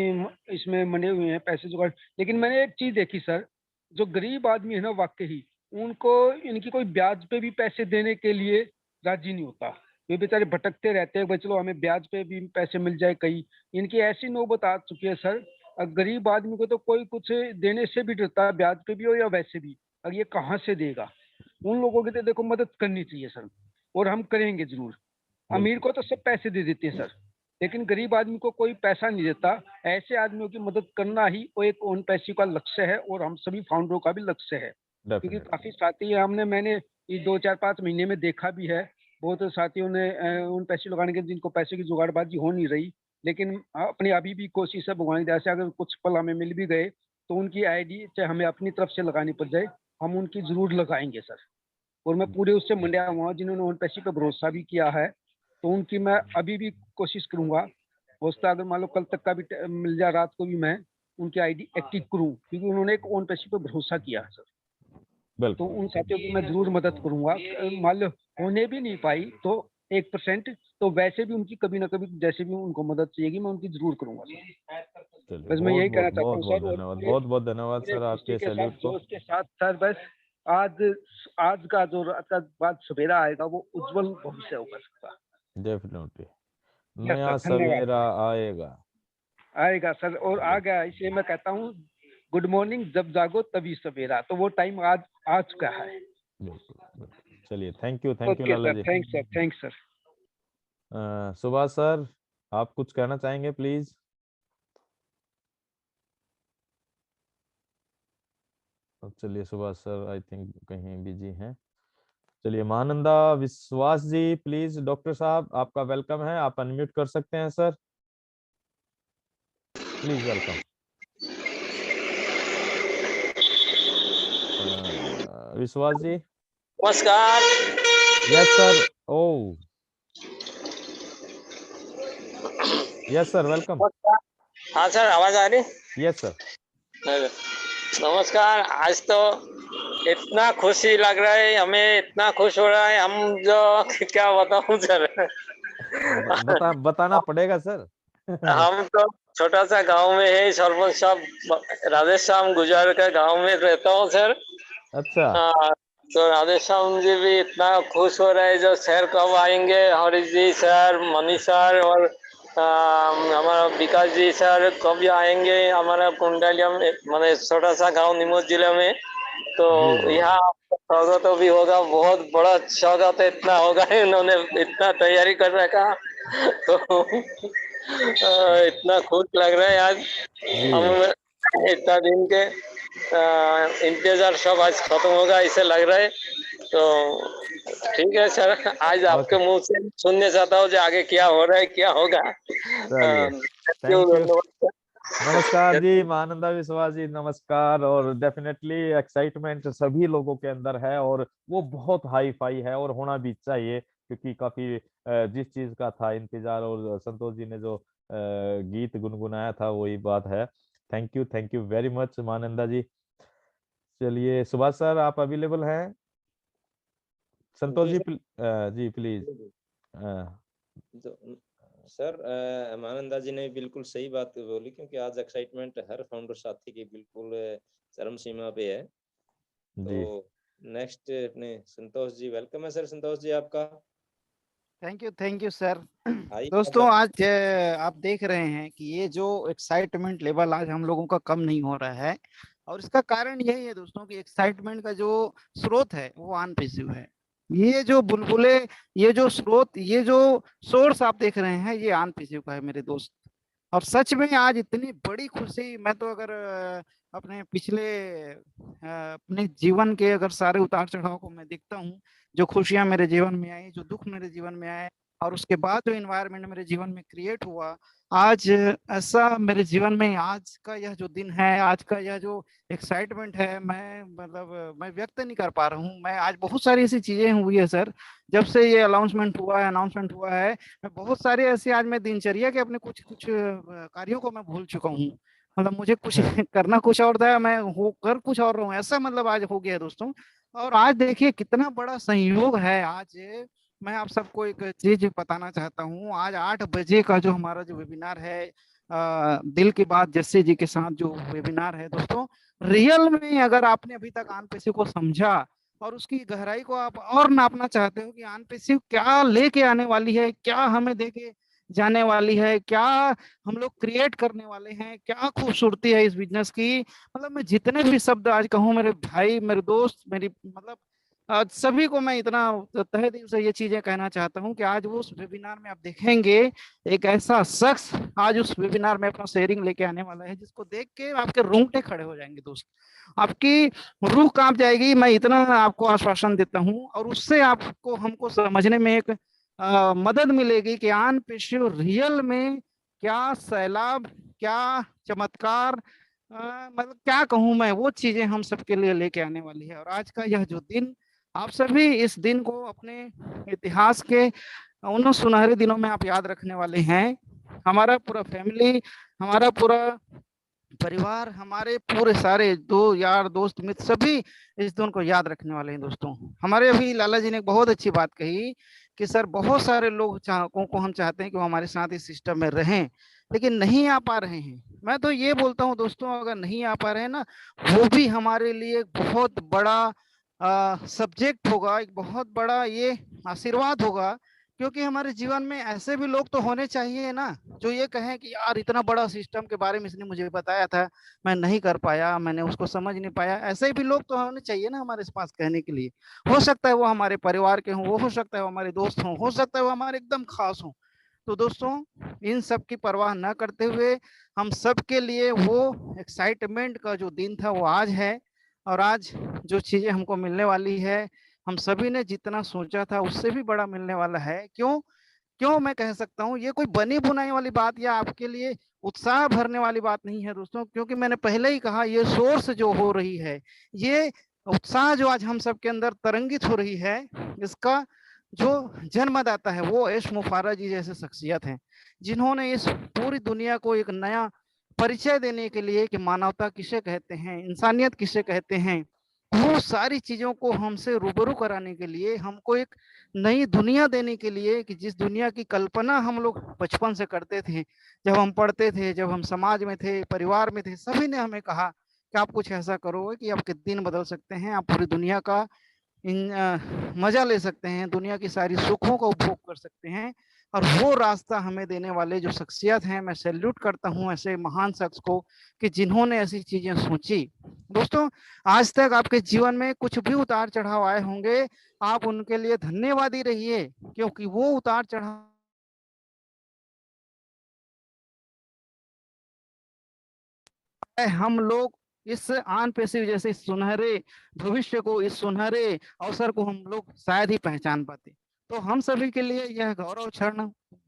इसमें मने हुए हैं पैसे जुगाड़, लेकिन मैंने एक चीज देखी सर, जो गरीब आदमी है ना, वाकई उनको इनकी कोई ब्याज पे भी पैसे देने के लिए राजी नहीं होता। ये बेचारे भटकते रहते हैं, भाई चलो हमें ब्याज पे भी पैसे मिल जाए। कई इनकी ऐसी नौबत आ चुकी है सर, गरीब आदमी को तो कोई कुछ देने से भी डरता है, ब्याज पे भी हो या वैसे भी। अब ये कहाँ से देगा? उन लोगों की तो देखो मदद करनी चाहिए सर, और हम करेंगे जरूर। अमीर को तो सब पैसे दे देते हैं सर, लेकिन गरीब आदमी को कोई पैसा नहीं देता। ऐसे आदमियों की मदद करना ही वो एक ऑन पैसिव का लक्ष्य है, और हम सभी फाउंडरों का भी लक्ष्य है। क्योंकि काफी साथी मैंने ये 2-4-5 महीने में देखा भी है, बहुत साथियों ने उन पैसे लगाने के, जिनको पैसे की जुगाड़बाजी हो नहीं रही, लेकिन अपनी अभी भी कोशिश है भगवान की दया से, अगर कुछ पल हमें मिल भी गए तो उनकी आईडी चाहे हमें अपनी तरफ से लगानी पड़ जाए, हम उनकी जरूर लगाएंगे सर। और मैं पूरे उससे मंडिया हुआ जिन्होंने ऑन पैसिव पे भरोसा भी किया है, तो उनकी मैं अभी भी कोशिश करूंगा। होता अगर मान लो कल तक का भी मिल जाए, रात को भी मैं उनकी आईडी एक्टिव करूं, क्योंकि उन्होंने एक ऑन पैसिव पे भरोसा किया है सर। तो उन साथियों की मैं जरूर मदद करूंगा। मान लो होने भी नहीं पाई तो 1%, तो वैसे भी उनकी कभी ना कभी जैसे भी उनको मदद चाहिएगी, मैं उनकी जरूर करूंगा सर। बस मैं यही कहना चाहता हूँ सर। बहुत बहुत धन्यवाद सर आपके सैल्यूट को। उसके साथ सर बस आज का जो रात का बाद सवेरा आएगा, वो उज्जवल भविष्य होगा सबका। डेफिनेटली नया सवेरा आएगा सर, और आ गया, इसलिए मैं कहता हूँ गुड मॉर्निंग, जब जागो तभी सवेरा। तो वो टाइम आज आ चुका है। चलिए, thank you Lala ji. Thanks sir. Subhash sir, आप कुछ कहना चाहेंगे प्लीज? चलिए, सुभाष सर आई थिंक कहीं बिजी हैं। चलिए, महानंदा विश्वास जी प्लीज, डॉक्टर साहब आपका वेलकम है, आप अनम्यूट कर सकते हैं सर, प्लीज वेलकम। विश्वास जी नमस्कार। Yes sir. ओ यस सर, वेलकम। हाँ सर, आवाज आ रही? Yes sir. नमस्कार। आज तो इतना खुशी लग रहा है, हमें इतना खुश हो रहा है, हम जो क्या बताऊं सर। बताना पड़ेगा सर। हम तो छोटा सा गांव में है, सरपंच साहब राधेश्याम गुजर का गांव में रहता हूँ सर। अच्छा। तो राधेश्याम जी भी इतना खुश हो रहे हैं, जो शहर कब आएंगे, हरीश जी सर, मनीष सर, और हमारा विकास जी सर कब आएंगे हमारा कुंडलिया में, मैंने छोटा सा गांव नीमच जिले में। तो यहाँ स्वागत भी होगा, बहुत बड़ा स्वागत इतना होगा, इन्होंने इतना तैयारी कर रखा। तो इतना खुश लग रहा है आज। हम इतना दिन के इंतजार सब आज खत्म होगा ऐसे लग रहा है। तो ठीक है सर, आज आपके मुंह से सुनने चाहता हूँ जो आगे क्या हो रहा है, क्या होगा। Thank you. नमस्कार जी महानंदा विश्वास जी, नमस्कार। और डेफिनेटली एक्साइटमेंट सभी लोगों के अंदर है, और वो बहुत हाई फाई है, और होना भी चाहिए, क्योंकि काफी जिस चीज का था इंतजार, और संतोष जी ने जो गीत गुनगुनाया था वही बात है। Thank you very much Mahananda ji. चलिए, सुभाष सर आप अवेलेबल हैं? संतोष जी जी प्लीज। सर महानंदा जी ने बिल्कुल सही बात बोली, क्योंकि आज एक्साइटमेंट हर फाउंडर साथी की बिल्कुल चरम सीमा पे है। तो नेक्स्ट अपने संतोष जी, वेलकम है सर। संतोष जी आपका। Thank you sir. आइए दोस्तों आज आप देख रहे हैं कि ये जो एक्साइटमेंट लेवल आज हम लोगों का कम नहीं हो रहा है, और इसका कारण यही है दोस्तों कि एक्साइटमेंट का जो स्रोत है वो अनपेसिव है। ये जो बुलबुले, ये जो स्रोत, ये जो सोर्स आप देख रहे हैं, ये अनपेसिव का है मेरे दोस्त। और सच में आज इतनी बड़ी खुशी, मैं तो अगर अपने पिछले अपने जीवन के अगर सारे उतार चढ़ाव को मैं देखता हूँ, जो खुशियां मेरे जीवन में आई, जो दुख मेरे जीवन में आए, और उसके बाद जो इन्वायरमेंट मेरे जीवन में क्रिएट हुआ, आज ऐसा मेरे जीवन में आज का यह जो दिन है, आज का यह जो एक्साइटमेंट है, मैं मतलब मैं व्यक्त नहीं कर पा रहा हूँ। मैं आज बहुत सारी ऐसी चीजें हुई है सर, जब से ये अनाउंसमेंट हुआ है, मैं बहुत सारे ऐसे आज मैं दिनचर्या के अपने कुछ कुछ कार्यों को मैं भूल चुका हूँ। मतलब मुझे कुछ करना कुछ और था, मैं होकर कुछ और रहा हूँ, ऐसा मतलब आज हो गया दोस्तों। और आज देखिए कितना बड़ा संयोग है। आज मैं आप सबको एक चीज बताना चाहता हूँ। आज 8 बजे का जो हमारा जो वेबिनार है, दिल की बात जस्सी जी के साथ जो वेबिनार है दोस्तों, रियल में अगर आपने अभी तक अनपेसिव को समझा और उसकी गहराई को आप और नापना चाहते हो कि अनपेसिव क्या लेके आने वाली है, क्या हमें देके जाने वाली है, क्या हम लोग क्रिएट करने वाले हैं, क्या खूबसूरती है इस बिजनेस की, मतलब मैं जितने भी शब्द आज कहूँ मेरे भाई, मेरे दोस्त, मेरी मतलब सभी को मैं इतना तहे दिल से ये चीजें कहना चाहता हूँ कि आज वो उस वेबिनार में आप देखेंगे एक ऐसा शख्स आज उस वेबिनार में अपना शेयरिंग लेके आने वाला है, जिसको देख के आपके रोंगटे खड़े हो जाएंगे दोस्त, आपकी रूह कांप जाएगी। मैं इतना आपको आश्वासन देता हूँ, और उससे आपको हमको समझने में एक मदद मिलेगी कि अनपेसिव रियल में क्या सैलाब, क्या चमत्कार, मतलब क्या कहूँ मैं, वो चीजें हम सबके लिए लेके आने वाली है। और आज का यह जो दिन, आप सभी इस दिन को अपने इतिहास के उन सुनहरे दिनों में आप याद रखने वाले हैं। हमारा पूरा फैमिली, हमारा पूरा परिवार, हमारे पूरे सारे दो यार दोस्त मित्र सभी इस दिन को याद रखने वाले हैं दोस्तों। हमारे अभी लाला जी ने एक बहुत अच्छी बात कही कि सर बहुत सारे लोग को हम चाहते हैं कि वो हमारे साथ इस सिस्टम में रहें, लेकिन नहीं आ पा रहे हैं। मैं तो ये बोलता हूँ दोस्तों, अगर नहीं आ पा रहे हैं ना, वो भी हमारे लिए एक बहुत बड़ा सब्जेक्ट होगा, एक बहुत बड़ा ये आशीर्वाद होगा, क्योंकि हमारे जीवन में ऐसे भी लोग तो होने चाहिए ना जो ये कहें कि यार इतना बड़ा सिस्टम के बारे में इसने मुझे बताया था, मैं नहीं कर पाया, मैंने उसको समझ नहीं पाया। ऐसे भी लोग तो होने चाहिए ना हमारे पास कहने के लिए। हो सकता है वो हमारे परिवार के हों, वो हो सकता है वो हमारे दोस्त हों, हो सकता है वो हमारे एकदम खास हों। तो दोस्तों इन सब की परवाह न करते हुए हम सब के लिए वो एक्साइटमेंट का जो दिन था वो आज है, और आज जो चीजें हमको मिलने वाली है, हम सभी ने जितना सोचा था उससे भी बड़ा मिलने वाला है। क्यों क्यों मैं कह सकता हूँ, ये कोई बनी बुनाई वाली बात या आपके लिए उत्साह भरने वाली बात नहीं है दोस्तों, क्योंकि मैंने पहले ही कहा, ये सोर्स जो हो रही है, ये उत्साह जो आज हम सबके अंदर तरंगित हो रही है, इसका जो जन्मदाता है वो एश मुफारा जी जैसे शख्सियत हैं, जिन्होंने इस पूरी दुनिया को एक नया परिचय देने के लिए कि मानवता किसे कहते हैं, इंसानियत किसे कहते हैं, वो सारी चीजों को हमसे रूबरू कराने के लिए, हमको एक नई दुनिया देने के लिए, कि जिस दुनिया की कल्पना हम लोग बचपन से करते थे, जब हम पढ़ते थे, जब हम समाज में थे, परिवार में थे, सभी ने हमें कहा कि आप कुछ ऐसा करोगे कि आपके दिन बदल सकते हैं, आप पूरी दुनिया का मजा ले सकते हैं, दुनिया की सारी सुखों का उपभोग कर सकते हैं। और वो रास्ता हमें देने वाले जो शख्सियत हैं, मैं सैल्यूट करता हूं ऐसे महान शख्स को कि जिन्होंने ऐसी चीजें सोची। दोस्तों आज तक आपके जीवन में कुछ भी उतार चढ़ाव आए होंगे, आप उनके लिए धन्यवादी रहिए, क्योंकि वो उतार चढ़ाव हम लोग इस अनपेसिव जैसे सुनहरे भविष्य को, इस सुनहरे अवसर को हम लोग शायद ही पहचान पाते। तो हम सभी के लिए यह गौरव क्षण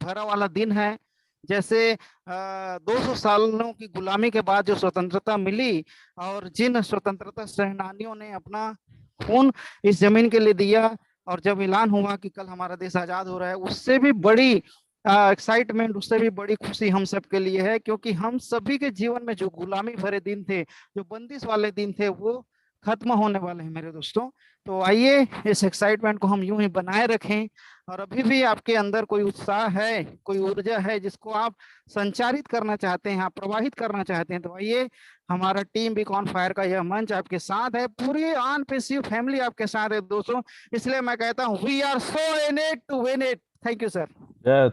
भरा वाला दिन है। जैसे 200 सालों की गुलामी के बाद जो स्वतंत्रता मिली, और जिन स्वतंत्रता सेनानियों ने अपना खून इस जमीन के लिए दिया, और जब ऐलान हुआ कि कल हमारा देश आजाद हो रहा है, उससे भी बड़ी एक्साइटमेंट, उससे भी बड़ी खुशी हम सब के लिए है, क्योंकि हम सभी के जीवन में जो गुलामी भरे दिन थे, जो बंदिश वाले दिन थे, वो खत्म होने वाले हैं मेरे दोस्तों। तो आइए इस एक्साइटमेंट को हम यूं ही बनाए रखें, और अभी भी आपके अंदर कोई उत्साह है, कोई ऊर्जा है जिसको आप संचारित करना चाहते हैं, आप प्रवाहित करना चाहते हैं, तो आइए, हमारा टीम बीक ऑन फायर का यह मंच आपके साथ है, पूरी अनपेसिव फैमिली आपके साथ है दोस्तों। इसलिए मैं कहता हूँ we are so in it to win it. Thank you sir.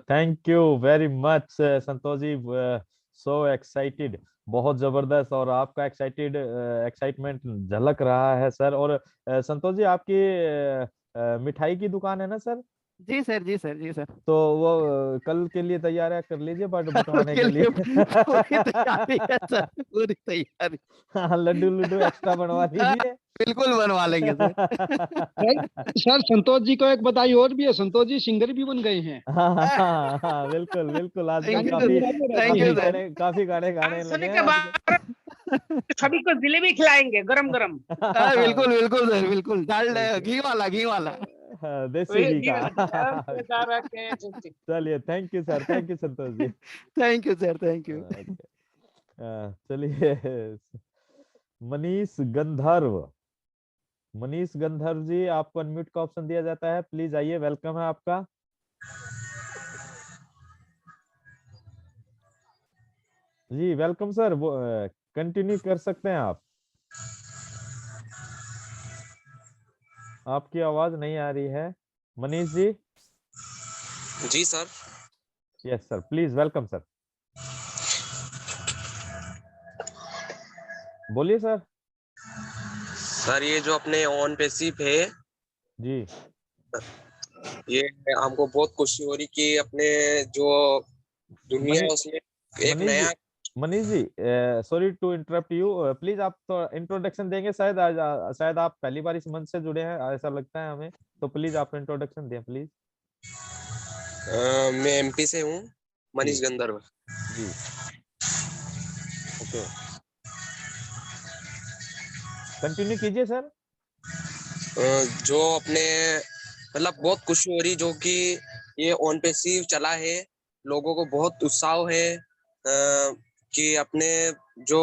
Thank you very much Santosh ji, so excited, बहुत जबरदस्त, और आपका एक्साइटमेंट झलक रहा है सर। और संतोष जी, आपकी मिठाई की दुकान है ना सर? जी सर, जी सर, जी सर। तो वो कल के लिए तैयारियां कर लीजिए बंटवाने उसके के लिए लिए। पूरी तैयारी है सर, पूरी तैयारी। हाँ, लड्डू लड्डू एक्स्ट्रा बनवा लीजिए। बिल्कुल बनवा लेंगे सर। सर संतोष जी को एक बधाई और भी है, संतोष जी सिंगर भी बन गए हैं। हाँ, बिल्कुल बिल्कुल, आजकल थैंक यू, काफी थैंक यू सर। काफी गाने गाने आज लगे सुनने हैं के आजकल। बाद सभी को जलेबी खिलाएंगे गरम गरम। बिल्कुल बिल्कुल सर, बिल्कुल घी वाला, घी वाला। हाँ, देसी घी का। ओके, चलिए, thank you sir, thank you Santosh ji. Thank you sir, thank you. चलिए, मनीष गंधर्व, मनीष गंधर्व जी, आपको अनम्यूट का ऑप्शन दिया जाता है, प्लीज आइए, वेलकम है आपका। जी वेलकम सर, वो कंटिन्यू कर सकते हैं आप। आपकी आवाज नहीं आ रही है मनीष जी। जी sir. Yes sir, please welcome sir, बोलिए सर। सर ये जो अपने ऑन पैसिव है जी, ये हमको बहुत खुशी हो रही कि अपने जो दुनिया है उसमें एक मनीष नया। जी, Manish ji, sorry to interrupt you, please आप तो इंट्रोडक्शन देंगे, शायद शायद आप पहली बार इस मंच से जुड़े हैं ऐसा लगता है हमें, तो प्लीज आप इंट्रोडक्शन दें प्लीज। मैं एमपी से हूँ, मनीष जी गंधर्व जी, ओके, कंटिन्यू कीजिए सर। जो अपने मतलब बहुत खुशी हो रही जो कि ये ऑन पैसिव चला है, लोगों को बहुत उत्साह है कि अपने जो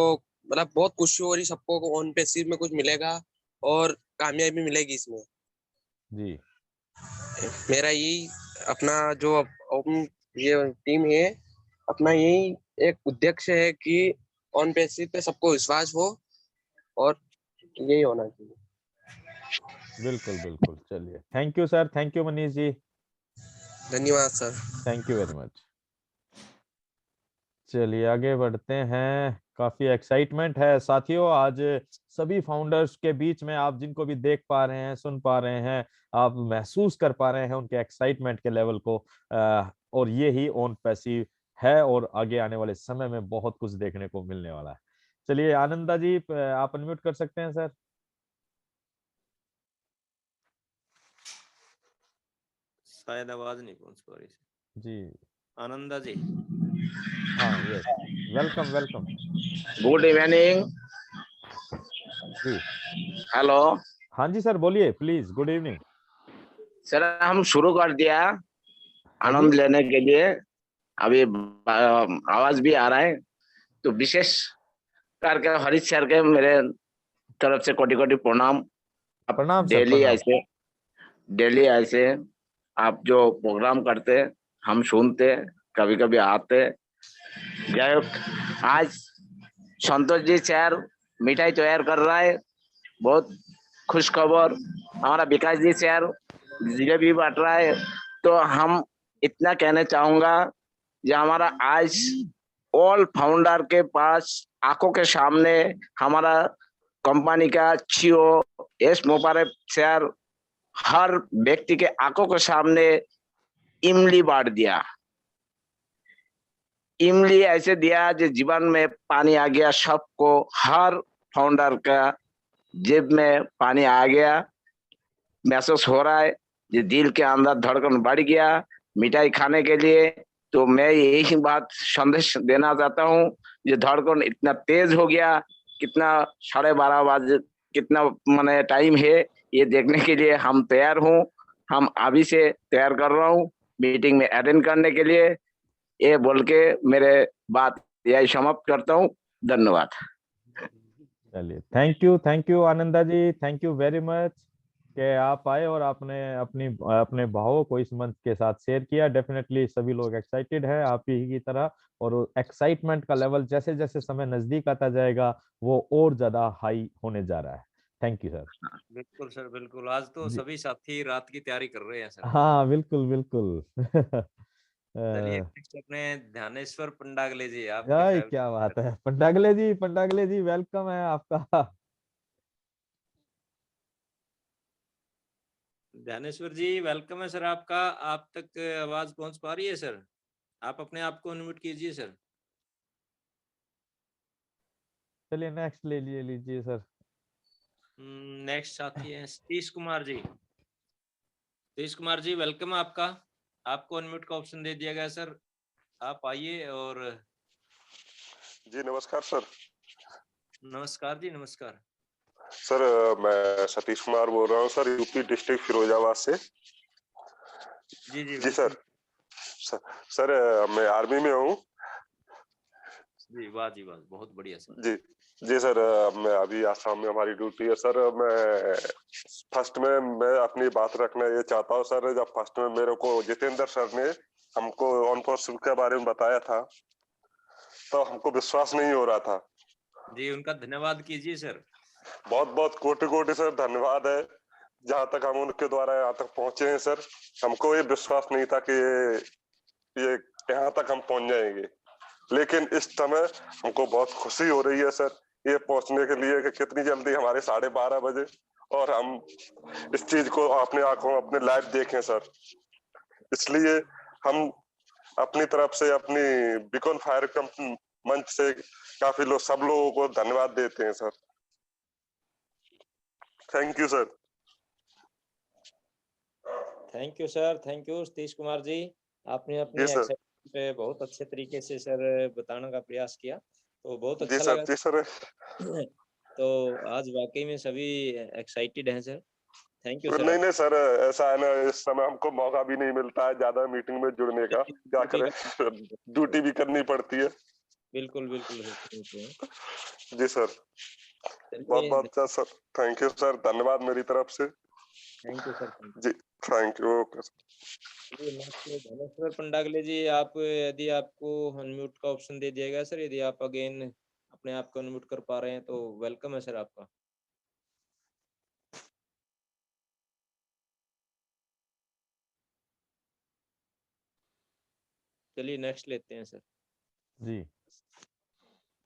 मतलब बहुत खुशी हो रही सबको को ऑन पैसिव में कुछ मिलेगा और कामयाबी मिलेगी इसमें। जी, मेरा यही अपना जो ये टीम है, अपना यही एक उद्देश्य है कि ऑन पैसिव पे सबको विश्वास हो और यही होना चाहिए। बिल्कुल बिल्कुल, चलिए, thank you sir, thank you Manish ji, धन्यवाद sir, thank you very much. चलिए आगे बढ़ते हैं, काफी एक्साइटमेंट है साथियों आज सभी फाउंडर्स के बीच में, आप जिनको भी देख पा रहे हैं, सुन पा रहे हैं, आप महसूस कर पा रहे हैं उनके एक्साइटमेंट के लेवल को, और ये ही ऑन पैसिव है और आगे आने वाले समय में बहुत कुछ देखने को मिलने वाला है। चलिए आनंदा जी, आप अनम्यूट कर सकते हैं सर। शायद आवाज नहीं पहुंच पा रही जी, आनंदा जी। हाँ, yes, welcome welcome. Good evening. जी, हेलो हाँ जी सर, बोलिए प्लीज, गुड इवनिंग सर। हम शुरू कर दिया हाँ आनंद जी, लेने के लिए, अभी आवाज भी आ रहा है, तो विशेष करके हरीश सर के मेरे तरफ से कोटि कोटि प्रणाम। आप प्रणाम सर, प्रणाम। डेली ऐसे आप जो प्रोग्राम करते हम सुनते, कभी कभी आते। जय आज संतोष जी सर मिठाई तैयार कर रहा है, बहुत खुश खबर। हमारा विकास जी सर जिलेबी बांट रहा है। तो हम इतना कहना चाहूंगा, जो हमारा आज ऑल फाउंडर के पास आंखों के सामने हमारा कंपनी का सीईओ एस मोबारक सर हर व्यक्ति के आंखों के सामने इमली बांट दिया। इमली ऐसे दिया जो जीवन में पानी आ गया सबको, हर फाउंडर का जेब में पानी आ गया, महसूस हो रहा है, ये दिल के अंदर धड़कन बढ़ गया मिठाई खाने के लिए। तो मैं यही बात संदेश देना चाहता हूँ, ये धड़कन इतना तेज हो गया, कितना 12:30 बजे कितना माने टाइम है ये देखने के लिए हम तैयार हूँ। हम अभी से तैयार कर रहा हूँ मीटिंग में अटेंड करने के लिए। ये बोल के मेरे बात यही समाप्त करता हूँ, धन्यवाद। चलिए, thank you Ananda ji, thank you very much कि आप आए और आपने अपने भावों को इस मंच के साथ शेयर किया। डेफिनेटली सभी लोग एक्साइटेड हैं आप ही की तरह, और एक्साइटमेंट का लेवल जैसे जैसे समय नजदीक आता जाएगा वो और ज्यादा हाई होने जा रहा है। Thank you sir. बिल्कुल सर, बिल्कुल। आज तो जी। सभी साथी रात की तैयारी कर रहे हैं सर। हाँ, बिल्कुल, बिल्कुल। चलिए नेक्स्ट अपने ध्यानेश्वर पंडागले जी, आपके यार फेवरेट क्या बात सर। है, पंडागले जी वेलकम है आपका। ध्यानेश्वर जी वेलकम है सर आपका। आप तक आवाज पहुंच पा रही है सर? आप अपने आप को अनम्यूट कीजिए सर। चलिए नेक्स्ट ले लीजिए सर। नेक्स्ट साथी है सतीश कुमार जी। सतीश कुमार जी वेलकम है आपका। आपको अनम्यूट का ऑप्शन दे दिया गया सर, आप आइए। और जी नमस्कार सर। नमस्कार जी, नमस्कार सर। मैं सतीश कुमार बोल रहा हूँ सर, यूपी डिस्ट्रिक्ट फिरोजाबाद से। जी जी जी सर। सर मैं आर्मी में हूँ। जी, वाह जी वाह, बहुत बढ़िया सर। जी जी सर। मैं अभी आसाम में हमारी ड्यूटी है सर। मैं फर्स्ट में मैं अपनी बात रखना ये चाहता हूँ सर। जब फर्स्ट में मेरे को जितेंद्र सर ने हमको ऑन पोस्ट के बारे में बताया था तो हमको विश्वास नहीं हो रहा था। जी, उनका धन्यवाद कीजिए सर। बहुत बहुत कोटि कोटि सर धन्यवाद है। जहाँ तक हम उनके द्वारा यहाँ तक पहुंचे हैं सर, हमको ये विश्वास नहीं था कि ये यहाँ तक हम पहुंच जाएंगे। लेकिन इस समय हमको बहुत खुशी हो रही है सर ये पहुंचने के लिए कि कितनी जल्दी हमारे 12:30 बजे और हम इस चीज को अपने आंखों अपने लाइव देखें सर। इसलिए हम अपनी तरफ से अपनी बीकॉन फायर कंपनी मंच से काफी लोग सब लोगों को धन्यवाद देते हैं sir. Thank you sir. Thank you sir, thank you Satish Kumar ji. आपने अपनी जी सर। एक्साइटमेंट पे बहुत अच्छे तरीके से सर बताने का प्रयास किया, तो बहुत जी अच्छा सर। लगा। जी सर। तो आज वाकई में सभी एक्साइटेड हैं सर। Thank you sir. नहीं नहीं सर, ऐसा है ना, इस समय हमको मौका भी नहीं मिलता है ज्यादा मीटिंग में जुड़ने का। क्या करें, ड्यूटी भी करनी पड़ती है। बिल्कुल बिल्कुल बिल्कुल। जी सर। बहुत बहुत सर थैंक यू सर, धन्यवाद मेरी तरफ से। Thank you sir. Ji thank you. Okay sir. Dhaneshwar Pandagle ji, आप यदि आपको अनम्यूट का ऑप्शन दे दिया गया सर, यदि आप अगेन अपने आप को अनम्यूट कर पा रहे हैं तो वेलकम है सर आपका। चलिए नेक्स्ट लेते हैं सर। जी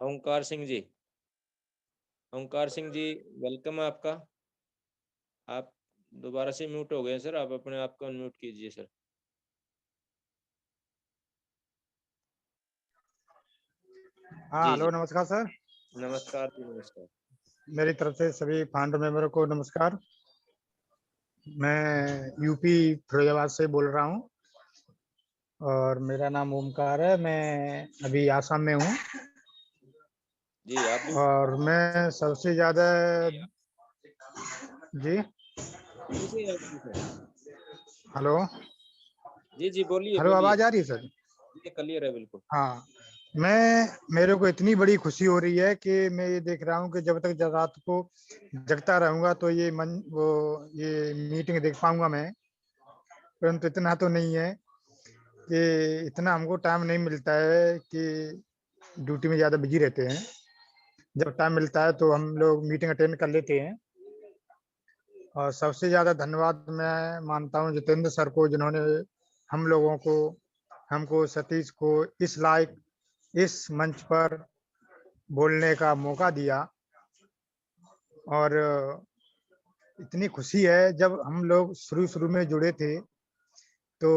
ओंकार सिंह जी। ओंकार सिंह जी वेलकम है आपका। आप दोबारा से म्यूट हो गए सर, आप अपने आप को अनम्यूट कीजिए सर। हाँ हेलो, नमस्कार सर। नमस्कार जी, नमस्कार। मेरी तरफ से सभी फाउंडर मेंबर को नमस्कार। मैं यूपी फिरोजाबाद से बोल रहा हूँ और मेरा नाम ओमकार है। मैं अभी आसाम में हूँ जी आप और मैं सबसे ज्यादा जी हेलो जी जी बोलिए हेलो, आवाज आ रही है सर? ये क्लियर है बिल्कुल। हाँ, मेरे को इतनी बड़ी खुशी हो रही है कि मैं ये देख रहा हूँ कि जब तक रात को जगता रहूंगा तो ये मीटिंग देख पाऊंगा मैं। परंतु इतना तो नहीं है कि इतना हमको टाइम नहीं मिलता है कि ड्यूटी में ज़्यादा बिजी रहते हैं। जब टाइम मिलता है तो हम लोग मीटिंग अटेंड कर लेते हैं। और सबसे ज़्यादा धन्यवाद मैं मानता हूँ जितेंद्र सर को, जिन्होंने हम लोगों को, हमको, सतीश को इस लायक इस मंच पर बोलने का मौका दिया। और इतनी खुशी है, जब हम लोग शुरू में जुड़े थे तो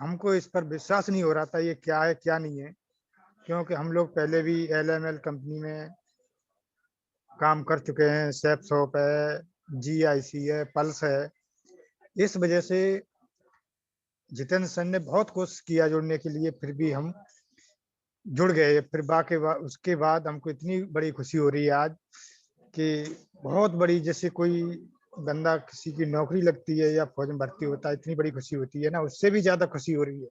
हमको इस पर विश्वास नहीं हो रहा था ये क्या है क्या नहीं है, क्योंकि हम लोग पहले भी LML कंपनी में काम कर चुके हैं। सेफ शॉप है, GIC है, पल्स है। इस वजह से जितेंद्र सर ने बहुत कोशिश किया जुड़ने के लिए, फिर भी हम जुड़ गए। फिर उसके बाद हमको इतनी बड़ी खुशी हो रही है आज कि बहुत बड़ी, जैसे कोई बंदा किसी की नौकरी लगती है या फौज में भर्ती होता है, इतनी बड़ी खुशी होती है ना, उससे भी ज्यादा खुशी हो रही है।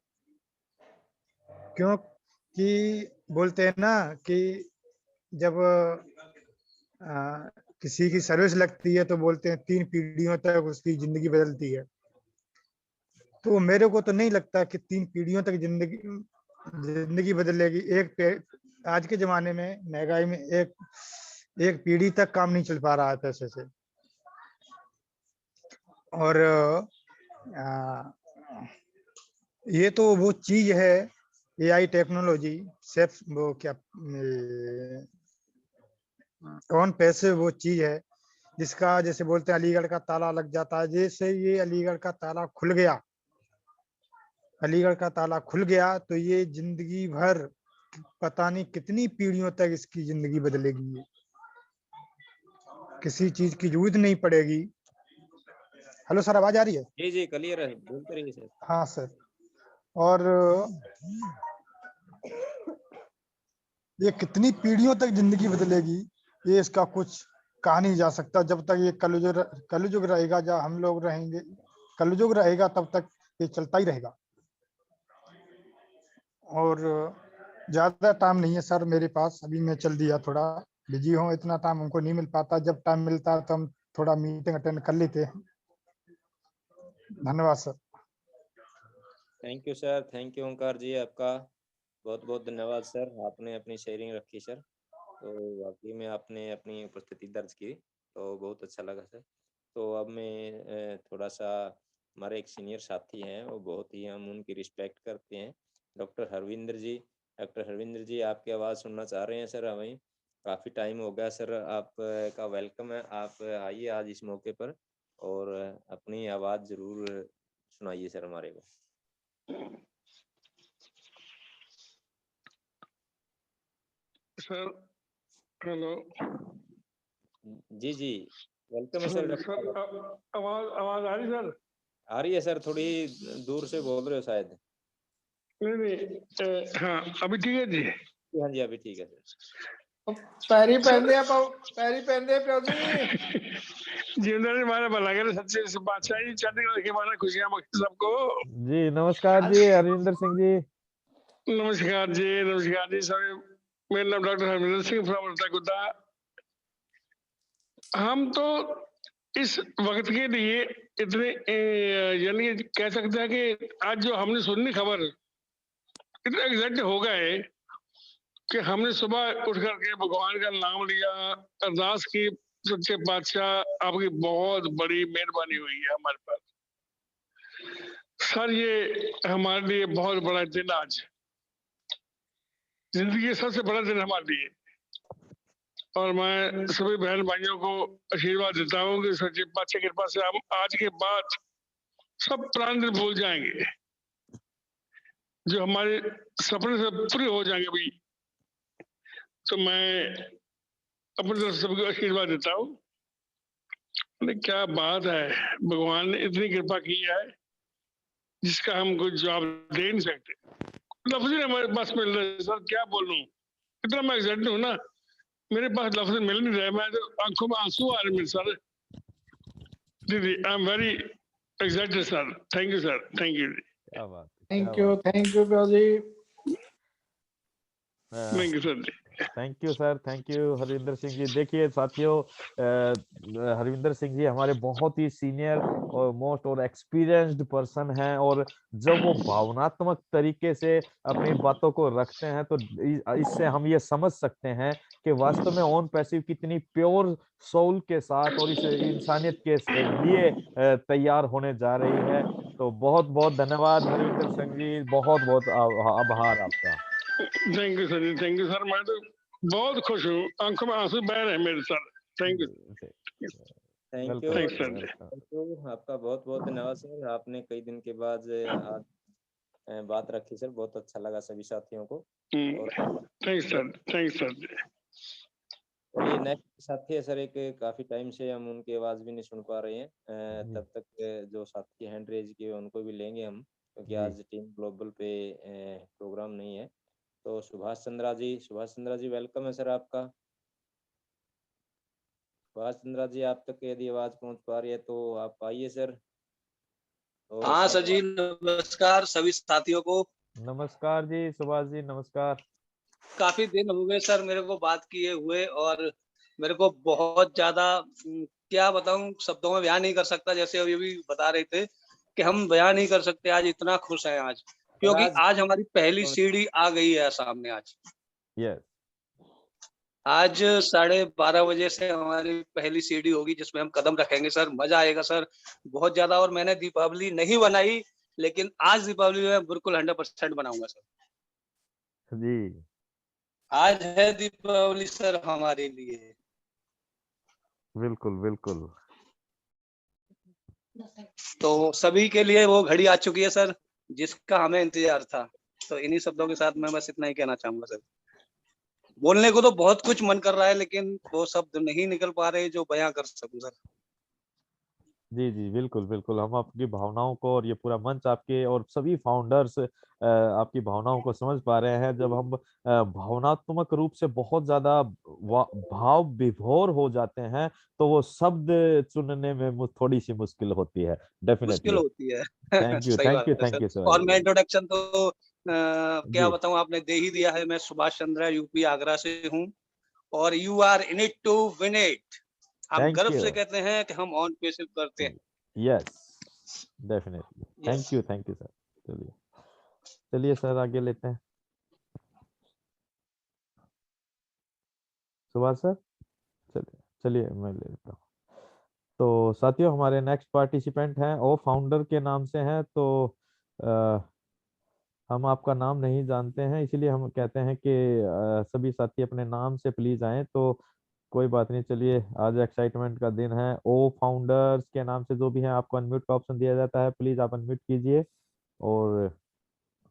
क्योंकि बोलते हैं ना कि जब किसी की सर्विस लगती है तो बोलते हैं 3 पीढ़ियों तक उसकी जिंदगी बदलती है। तो मेरे को तो नहीं लगता कि 3 पीढ़ियों तक जिंदगी बदलेगी। आज के जमाने में महंगाई में एक पीढ़ी तक काम नहीं चल पा रहा है पैसे से। और ये तो वो चीज है एआई टेक्नोलॉजी सेफ वो क्या ऑन पैसे वो चीज है जिसका जैसे बोलते हैं अलीगढ़ का ताला लग जाता है, जैसे ये अलीगढ़ का ताला खुल गया, अलीगढ़ का ताला खुल गया तो ये जिंदगी भर पता नहीं कितनी पीढ़ियों तक इसकी जिंदगी बदलेगी, ये किसी चीज की जरूरत नहीं पड़ेगी। हेलो सर, आवाज आ रही है? जी जी क्लियर है, बोलते रहिए सर। हाँ सर, और ये कितनी पीढ़ियों तक जिंदगी बदलेगी ये इसका कुछ कहा नहीं जा सकता। जब तक ये कलयुग रहेगा, जब हम लोग रहेंगे, कलयुग रहेगा तब तक ये चलता ही रहेगा। और ज्यादा टाइम नहीं है सर मेरे पास, अभी मैं चल दिया, थोड़ा बिजी हूँ, इतना टाइम हमको नहीं मिल पाता। जब टाइम मिलता है तो हम थोड़ा मीटिंग अटेंड कर लेते हैं। धन्यवाद sir. Thank you sir, thank you Omkar ji, आपका बहुत बहुत धन्यवाद सर, आपने अपनी शेयरिंग रखी सर, तो वाकई में आपने अपनी उपस्थिति दर्ज की तो बहुत अच्छा लगा सर। तो अब मैं थोड़ा सा, हमारे एक सीनियर साथी हैं, वो बहुत ही हम उनकी रिस्पेक्ट करते हैं, डॉक्टर हरविंदर जी। डॉक्टर हरविंदर जी आपकी आवाज़ सुनना चाह रहे हैं सर हमें, काफ़ी टाइम हो गया सर, आपका वेलकम है, आप आइए आज इस मौके पर और अपनी आवाज़ ज़रूर सुनाइए सर हमारे को। Sir hello. जी जी वेलकम है सर। सर आवाज आ रही सर? आ रही है सर, थोड़ी दूर से बोल रहे हो शायद। नहीं हाँ अभी ठीक है जी। हाँ जी अभी ठीक है सर। पैरी पहनदे प्यो जी। जिंदगी मारा भला करे, सच्चे बादशाह जी, चढ़ती कला की मारा, खुशियां बख्शे सबको। जी नमस्कार जी हरविंदर सिंह जी। नमस्कार जी सभी। मेरा नाम डॉक्टर हरविंदर सिंह फ्रॉम गुद्दा। हम तो इस वक्त के लिए इतने यानी कह सकते हैं कि आज जो हमने सुननी खबर इतना एग्जैक्ट हो गए कि हमने सुबह उठ करके भगवान का नाम लिया, अरदास की, सच्चे बादशाह आपकी बहुत बड़ी मेहरबानी हुई है हमारे पास। सर ये हमारे लिए बहुत बड़ा दिन, आज जिंदगी का सबसे बड़ा दिन हमारे लिए, और मैं सभी बहन भाइयों को आशीर्वाद देता हूँ कि सच्चे बादशाह की कृपा से हम आज के बाद सब पुराने दिन भूल जाएंगे, जो हमारे सपने से पूरे हो जाएंगे भाई। तो मैं अपनी तरफ से सबको आशीर्वाद देता हूँ। क्या बात है, भगवान ने इतनी कृपा की है जिसका हम कुछ जवाब दे नहीं सकते। लफ्ज हमारे पास मिल रहे सर, क्या बोलूं, इतना मैं एक्साइटेड हूँ ना, मेरे पास लफ्ज मिल नहीं रहे, मैं तो आंखों में आंसू आ रहे मेरे सर। दीदी I am very excited sir, thank you sir, thank you. क्या बात, थैंक यू प्यो जी, thank you sir ji. Thank you sir, thank you Harvinder Singh ji. देखिए साथियों, हरविंदर सिंह जी हमारे बहुत ही सीनियर और मोस्ट और एक्सपीरियंस्ड पर्सन हैं, और जब वो भावनात्मक तरीके से अपनी बातों को रखते हैं तो इससे हम ये समझ सकते हैं कि वास्तव में ऑन पैसिव कितनी प्योर सोल के साथ और इस इंसानियत के लिए तैयार होने जा रही है। तो बहुत बहुत धन्यवाद हरविंदर सिंह जी, बहुत बहुत आभार आपका। Thank you sir ji, thank you sir, मैं तो बहुत खुश हूँ, आंखों में आंसू बह रहे हैं मेरे sir. Thank you, thank you आपका बहुत बहुत धन्यवाद सर, आपने कई दिन के बाद आज बात रखी सर, बहुत अच्छा लगा सभी साथियों को। Thanks sir. ये नेक्स्ट साथी है सर, एक काफी टाइम से हम उनकी आवाज भी नहीं सुन पा रहे हैं, तब तक जो साथी हैंड रेज किए उनको भी लेंगे हम, क्योंकि आज टीम ग्लोबल पे प्रोग्राम नहीं है। तो सुभाष चंद्रा जी वेलकम है सर आपका। सुभाष चंद्रा जी आप तक यदि आवाज पहुंच पा रही है तो आप आइए सर। हाँ सर जी, नमस्कार सभी साथियों को। नमस्कार जी सुभाष जी, नमस्कार। काफी दिन हो गए सर मेरे को बात किए हुए, और मेरे को बहुत ज्यादा क्या बताऊं, शब्दों में बयान नहीं कर सकता। जैसे अभी भी बता रहे थे कि हम बयान नहीं कर सकते, आज इतना खुश हैं आज, क्योंकि आज हमारी पहली सीढ़ी आ गई है सामने आज। यस आज 12:30 बजे से हमारी पहली सीढ़ी होगी जिसमें हम कदम रखेंगे सर। मजा आएगा सर बहुत ज्यादा। और मैंने दीपावली नहीं बनाई, लेकिन आज दीपावली में बिल्कुल 100% बनाऊंगा सर। जी आज है दीपावली सर हमारे लिए। बिल्कुल बिल्कुल। तो सभी के लिए वो घड़ी आ चुकी है सर, जिसका हमें इंतजार था। तो इन्हीं शब्दों के साथ मैं बस इतना ही कहना चाहूंगा सर। बोलने को तो बहुत कुछ मन कर रहा है, लेकिन वो शब्द नहीं निकल पा रहे जो बयां कर सकूं सर। जी जी बिल्कुल बिल्कुल, हम आपकी भावनाओं को और ये पूरा मंच आपके और सभी फाउंडर्स आपकी भावनाओं को समझ पा रहे हैं। जब हम भावनात्मक रूप से बहुत ज्यादा भाव विभोर हो जाते हैं तो वो शब्द चुनने में थोड़ी सी मुश्किल होती है मुश्किल डेफिनेटली। होती है। थैंक यू सही थैंक यू बात है थैंक सर। यू सो और मैं वेरी इंट्रोडक्शन तो क्या जी बताऊं, आपने दे ही दिया है। मैं सुभाष चंद्र यूपी आगरा से हूं, और you are in it to win it. हम थैंक गर्व यू से कहते हैं कि हम ऑन पे सिर्फ करते हैं। Yes definitely yes. Thank you sir. चलिए चलिए सर आगे लेते हैं। सुभाष सर चलिए चलिए मैं ले लेता हूँ। तो साथियों हमारे नेक्स्ट पार्टिसिपेंट हैं ओ फाउंडर के नाम से हैं। तो आ, हम आपका नाम नहीं जानते हैं, इसीलिए हम कहते हैं कि सभी साथी अपने नाम से प्लीज आएं। तो कोई बात नहीं, चलिए आज एक्साइटमेंट का दिन है। ओ फाउंडर्स के नाम से जो भी हैं आपको अनम्यूट का ऑप्शन दिया जाता है, प्लीज आप अनम्यूट कीजिए और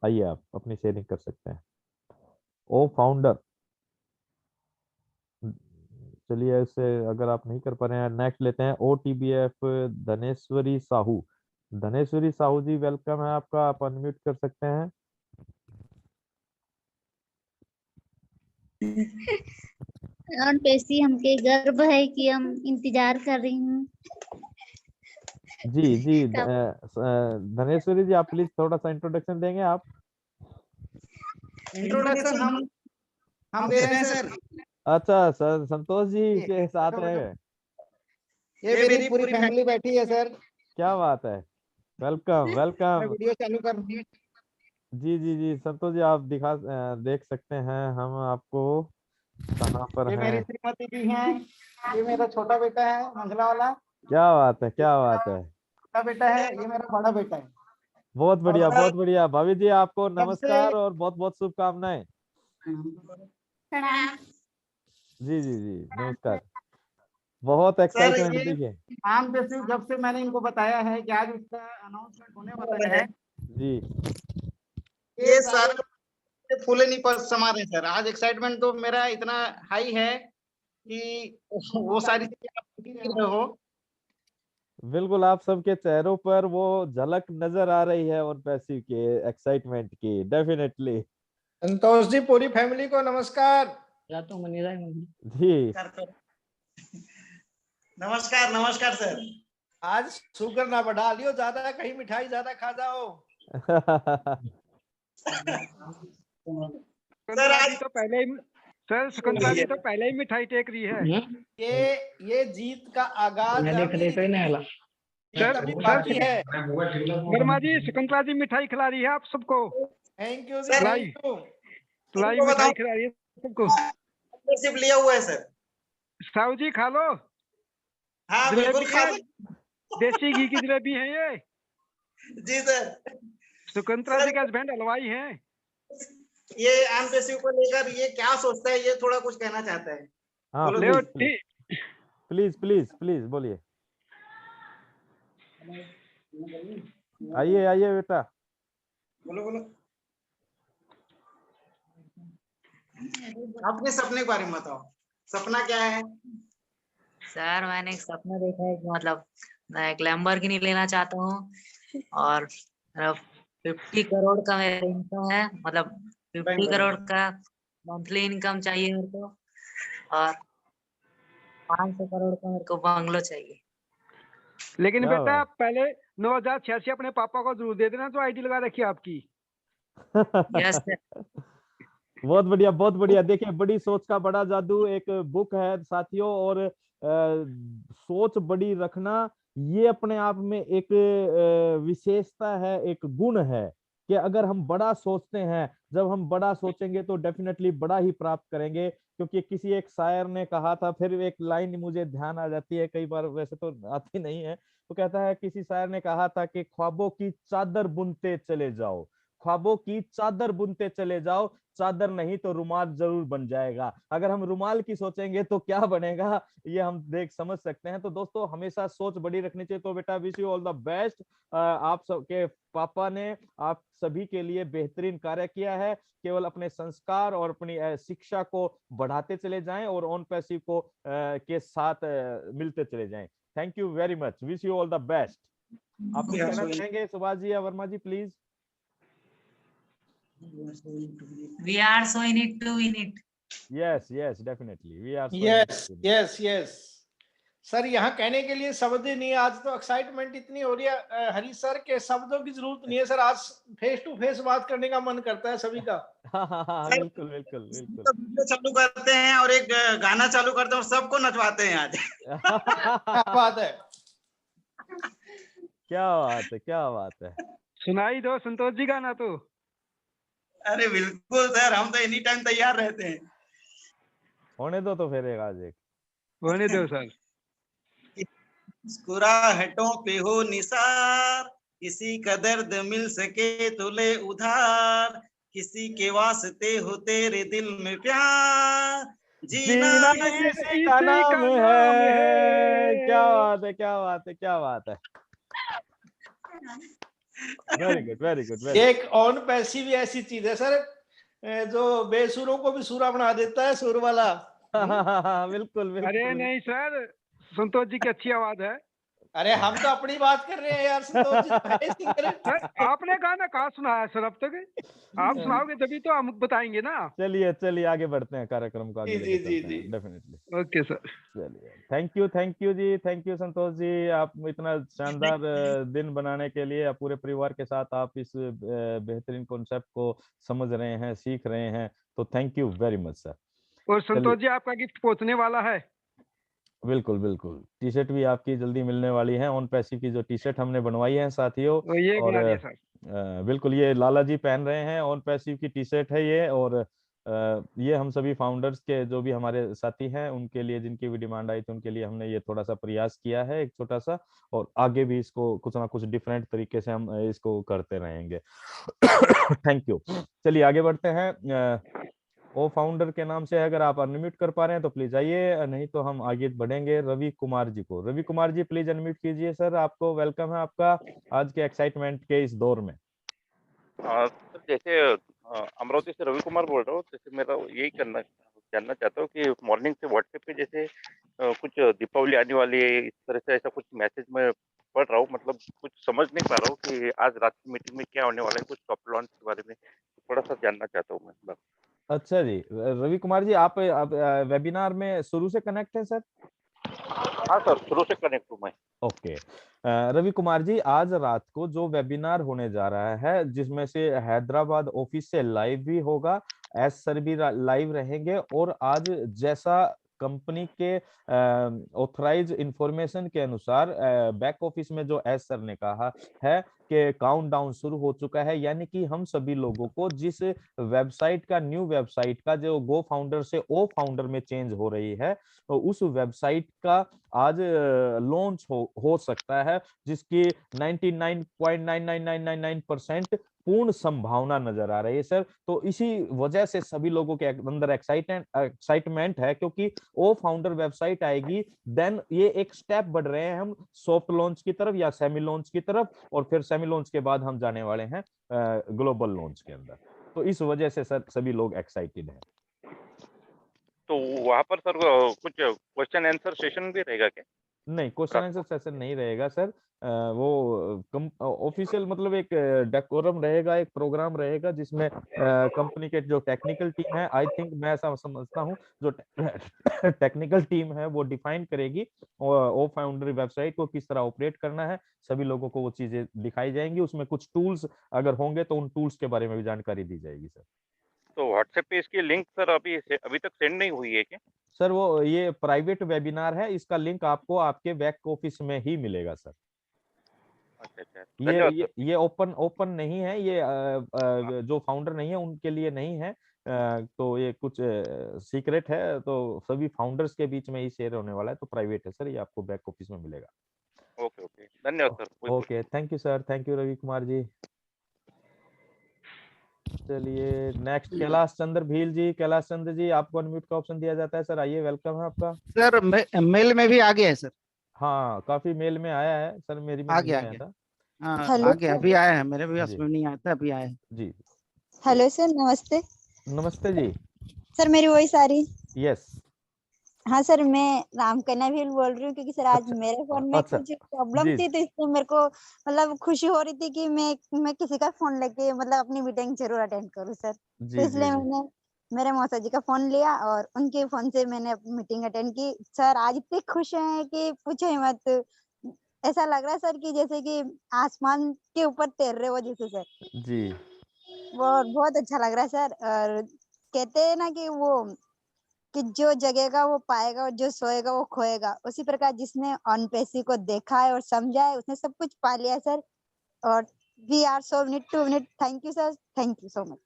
आइए आप अपनी शेयरिंग कर सकते हैं। ओ फाउंडर चलिए इससे अगर आप नहीं कर पा रहे हैं नेक्स्ट लेते हैं ओ TBF धनेश्वरी साहू। धनेश्वरी साहू जी वेलकम है आपका, आप अनम्यूट कर सकते हैं। और पेशी हमके गर्व है कि हम इंतजार कर रही हूँ। जी जी धनेश्वरी जी आप प्लीज थोड़ा सा इंट्रोडक्शन देंगे आप। इंट्रोडक्शन हम दे रहे हैं सर। अच्छा सर संतोष जी के साथ है। ये मेरी पूरी फैमिली बैठी है सर। क्या बात है, वेलकम मैं वेलकम। वीडियो चालू कर जी जी जी संतोष जी आप देख सकते हैं हम आपको कहाँ पर ये मेरी हैं। श्रीमती भी हैं। ये मेरा छोटा बेटा है मंझला वाला। क्या बात है क्या बात है। छोटा बेटा है, ये मेरा बड़ा बेटा है। बहुत बढ़िया और बहुत बढ़िया। भाभी जी आपको सबसे नमस्कार और बहुत बहुत शुभकामनाएं। प्रणाम। जी जी जी नमस्कार। बहुत सर एक्साइटमेंट ये देखिए। आम पे सिर्फ जब से मैंने इनको बताया है कि आज इसका अनाउंसमेंट होने वाला है, जी ये सारे फूले नहीं पर समा रहे सर। आज एक्साइटमेंट तो मेरा इतना हाई है कि वो सारी चीजें आप देख ही रहे हो। बिल्कुल आप सबके चेहरों पर वो झलक नजर आ रही है और पैसिव के एक्साइटमेंट की डेफिनेटली। संतोष जी पूरी फैमिली को नमस्कार। जी नमस्कार नमस्कार सर। आज शुगर ना बढ़ा लियो ज्यादा, कहीं मिठाई ज्यादा खा जाओ। सर आज तो पहले ही सर शकुंतला जी तो पहले ही मिठाई टेक रही है। ये जीत का आगाज सर बाकी है। वर्मा जी शकुंतला जी मिठाई खिला रही है आप सबको। Thank you sir, thank you. तुलाई मिठाई खिला रही है सबको। सिर्फ लिया हुआ है सर। साहू जी खा लो। हाँ बिल्कुल खा लो। देसी घी की जलेबी है ये। जी सर। शकुंतला जी का हस्बैंड हलवाई है। ये आम पेशी को लेकर ये क्या सोचता है, ये थोड़ा कुछ कहना चाहता है। हाँ बोलो प्लीज प्लीज प्लीज बोलिए। आइए आइए बेटा। बोलो बोलो अपने सपने के बारे में बताओ। सपना क्या है? सर मैंने एक सपना देखा है कि मतलब मैं एक लैम्बोर्गिनी लेना चाहता हूँ और 50 करोड़ का मेरा इनकम है, मतलब 50 करोड़ का मंथली इनकम चाहिए मेरे को, और 500 करोड़ का मेरे को बंगलो चाहिए। लेकिन बेटा पहले 9086 अपने पापा को जरूर दे देना जो आईडी लगा रखी है आपकी। Yes sir. बहुत बढ़िया बहुत बढ़िया। देखिए बड़ी सोच का बड़ा जादू एक बुक है साथियों, और सोच बड़ी रखना ये अपने आप में एक विशेषता है, एक गुण है कि अगर हम बड़ा सोचते हैं, जब हम बड़ा सोचेंगे तो डेफिनेटली बड़ा ही प्राप्त करेंगे। क्योंकि किसी एक शायर ने कहा था, फिर एक लाइन मुझे ध्यान आ जाती है कई बार, वैसे तो आती नहीं है, तो कहता है, किसी शायर ने कहा था कि ख्वाबों की चादर बुनते चले जाओ, ख्वाबों की चादर बुनते चले जाओ, चादर नहीं तो रुमाल जरूर बन जाएगा। अगर हम रुमाल की सोचेंगे तो क्या बनेगा, ये हम देख समझ सकते हैं। तो दोस्तों हमेशा सोच बड़ी रखनी चाहिए। तो बेटा wish you all the best. आप सबके पापा ने आप सभी के लिए बेहतरीन कार्य किया है। केवल अपने संस्कार और अपनी शिक्षा को बढ़ाते चले जाएं और ऑन पैसिव को के साथ मिलते चले जाएं। Thank you very much, wish you all the best. आप कुछ कहना चाहेंगे सुभाष जी या वर्मा जी, please? We are so in it to win it. Yes, yes, definitely. We are so in it yes to win it. Yes yes sir, यहाँ कहने के लिए शब्द ही नहीं है। आज तो एक्साइटमेंट इतनी हो रही है हरी सर के, शब्दों की जरूरत नहीं है सर। आज फेस टू फेस बात करने का मन करता है सभी का। हाँ, बिल्कुल बिल्कुल बिल्कुल। तो वीडियो चालू करते हैं और एक गाना चालू करते हैं और सबको नचवाते हैं आज। क्या बात है, क्या बात है, क्या बात है। सुनाई दो संतोष जी गाना तो। अरे बिल्कुल सर, हम तो एनी टाइम तैयार रहते हैं। होने दो तो फिर एक आज एक होने दो सर। मुस्कुराहटों पे हो निसार, किसी का दर्द मिल सके तो ले उधार, किसी के वास्ते हो तेरे दिल में प्यार, जीना इसी का नाम है। क्या बात है, क्या बात है, क्या बात है। Very good, very good, very. एक ऑन पैसिव भी ऐसी चीज है सर जो बेसुरों को भी सुरा बना देता है, सुर वाला। बिल्कुल बिल्कुल। अरे नहीं सर, संतोष जी की अच्छी आवाज है। अरे हम तो अपनी बात कर रहे हैं यार, संतोष जी तो है सिंगर। सर आपने गाना कहाँ सुनाया सर अब तक? आप सुनाओगे तभी तो हम बताएंगे ना। चलिए चलिए आगे बढ़ते हैं कार्यक्रम को आगे जी जी जी डेफिनेटली। ओके सर, चलिए thank you ji, thank you Santosh ji. आप इतना शानदार दिन बनाने के लिए आप पूरे परिवार के साथ आप इस बेहतरीन कॉन्सेप्ट को समझ रहे हैं, सीख रहे हैं, तो thank you very much sir. और संतोष जी आपका गिफ्ट पहुंचने वाला है। बिल्कुल बिल्कुल, टी शर्ट भी आपकी जल्दी मिलने वाली है। ऑन पैसिव की जो टी शर्ट हमने बनवाई है साथियों, ये और बना दिया सर। बिल्कुल ये लाला जी पहन रहे हैं, ऑन पैसिव की टी शर्ट है ये। और ये हम सभी फाउंडर्स के जो भी हमारे साथी हैं उनके लिए, जिनकी भी डिमांड आई थी, उनके लिए हमने ये थोड़ा सा प्रयास किया है, एक छोटा सा, और आगे भी इसको कुछ ना कुछ डिफरेंट तरीके से हम इसको करते रहेंगे। Thank you. चलिए आगे बढ़ते हैं। ओ फाउंडर के नाम से अगर आप अनम्यूट कर पा रहे हैं तो प्लीज आइए, नहीं तो हम आगे बढ़ेंगे रवि कुमार जी को। रवि कुमार जी प्लीज अनम्यूट कीजिए सर, आपको वेलकम है आपका आज के एक्साइटमेंट के इस दौर में। सर जैसे अमरावती से रवि कुमार बोल रहा हूँ। जैसे मेरा यही जानना चाहता हूँ कि मॉर्निंग से व्हाट्सएप पे जैसे कुछ दीपावली आने वाली है, इस तरह से ऐसा कुछ मैसेज में पढ़ रहा हूँ, मतलब कुछ समझ नहीं पा रहा हूँ कि आज रात की मीटिंग में क्या होने वाला है। कुछ सॉफ्ट लॉन्च के बारे में थोड़ा सा जानना चाहता हूँ मैं बस। अच्छा जी, रवि कुमार जी आप वेबिनार में शुरू से कनेक्ट हैं सर? हाँ सर, शुरू से कनेक्ट हूँ मैं। ओके रवि कुमार जी, आज रात को जो वेबिनार होने जा रहा है, जिसमें से हैदराबाद ऑफिस से लाइव भी होगा, एस सर भी लाइव रहेंगे, और आज जैसा कंपनी के ऑथराइज इंफॉर्मेशन के अनुसार बैक ऑफिस में जो एस सर ने कहा है कि काउंटडाउन शुरू हो चुका है, यानी कि हम सभी लोगों को जिस वेबसाइट का, न्यू वेबसाइट का जो गो फाउंडर से ओ फाउंडर में चेंज हो रही है, तो उस वेबसाइट का आज लॉन्च हो सकता है, जिसकी 99.99999% पूर्ण संभावना नजर आ रही है सर। तो इसी वजह से सभी लोगों के अंदर एक्साइटमेंट है, क्योंकि ओ फाउंडर वेबसाइट आएगी, देन ये एक स्टेप बढ़ रहे हैं हम सॉफ्ट लॉन्च की तरफ या सेमी लॉन्च की तरफ, और फिर सेमी लॉन्च के बाद हम जाने वाले हैं ग्लोबल लॉन्च के अंदर। तो इस वजह से सर सभी लोग एक्साइटेड हैं। तो वहाँ पर सर कुछ क्वेश्चन आंसर सेशन भी रहेगा क्या? नहीं, क्वेश्चन आंसर सेशन नहीं रहेगा सर। वो ऑफिशियल मतलब एक डेकोरम रहेगा, एक प्रोग्राम रहेगा, जिसमें कंपनी के जो टेक्निकल टीम है, आई थिंक मैं ऐसा समझता हूँ, जो टेक्निकल टीम है वो डिफाइन करेगी ओ फाउंडर वेबसाइट को किस तरह ऑपरेट करना है। सभी लोगों को वो चीजें दिखाई जाएंगी, उसमें कुछ टूल्स अगर होंगे तो उन टूल्स के बारे में भी जानकारी दी जाएगी सर। तो व्हाट्सएप पे इसकी लिंक सर अभी तक सेंड नहीं हुई है क्या? सर वो ये प्राइवेट वेबिनार है, इसका लिंक आपको आपके बैक ऑफिस में ही मिलेगा सर। अच्छा अच्छा, ये धन्यवाद ये सर। ये ओपन नहीं है, ये जो फाउंडर नहीं है उनके लिए नहीं है। तो ये कुछ सीक्रेट है, तो सभी फाउंडर्स के बीच में ही शेयर होने वाला है, तो प्राइवेट है सर, ये आपको बैक ऑफिस में मिलेगा। ओके ओके, धन्यवाद सर, कोई कुछ okay, thank you sir, thank you Ravi Kumar ji. चलिए नेक्स्ट कैलाश चंद्र भील जी। कैलाश चंद्र जी, आपको अनम्यूट का ऑप्शन दिया जाता है सर, आइए, वेलकम है आपका। सर मेल में भी आ गया है सर। हाँ, काफी मेल में आया है सर, मेरी में आ नहीं गया आया था। हाँ हेलो आ गया, अभी आया है, मेरे भी जी में नहीं आया था, अभी आया है। जी, हेलो सर, नमस्ते नमस्ते जी। सर। मेरी वॉइस आ रही? यस। हाँ सर, मैं रामकन्या भील बोल रही हूँ, क्योंकि सर आज मेरे फोन में अच्छा कुछ प्रॉब्लम जी थी, तो इसलिए मेरे को मतलब खुशी हो रही थी कि मैं किसी का फोन लेके मतलब अपनी मीटिंग जरूर अटेंड करूँ सर। तो जी जी इसलिए जी। मैंने मेरे मौसा जी का फोन लिया और उनके फोन से मैंने मीटिंग अटेंड की। सर आज इतने खुश हैं कि पूछो ही मत। ऐसा लग रहा है सर कि जैसे कि आसमान के ऊपर तैर रहे हो जैसे सर। जी वो बहुत अच्छा लग रहा है सर। और कहते हैं ना कि वो कि जो जगेगा वो पाएगा और जो सोएगा वो खोएगा, उसी प्रकार जिसने ऑन पेसी को देखा है और समझा है उसने सब कुछ पा लिया है सर। और we are so need to need. Thank you sir, thank you so much.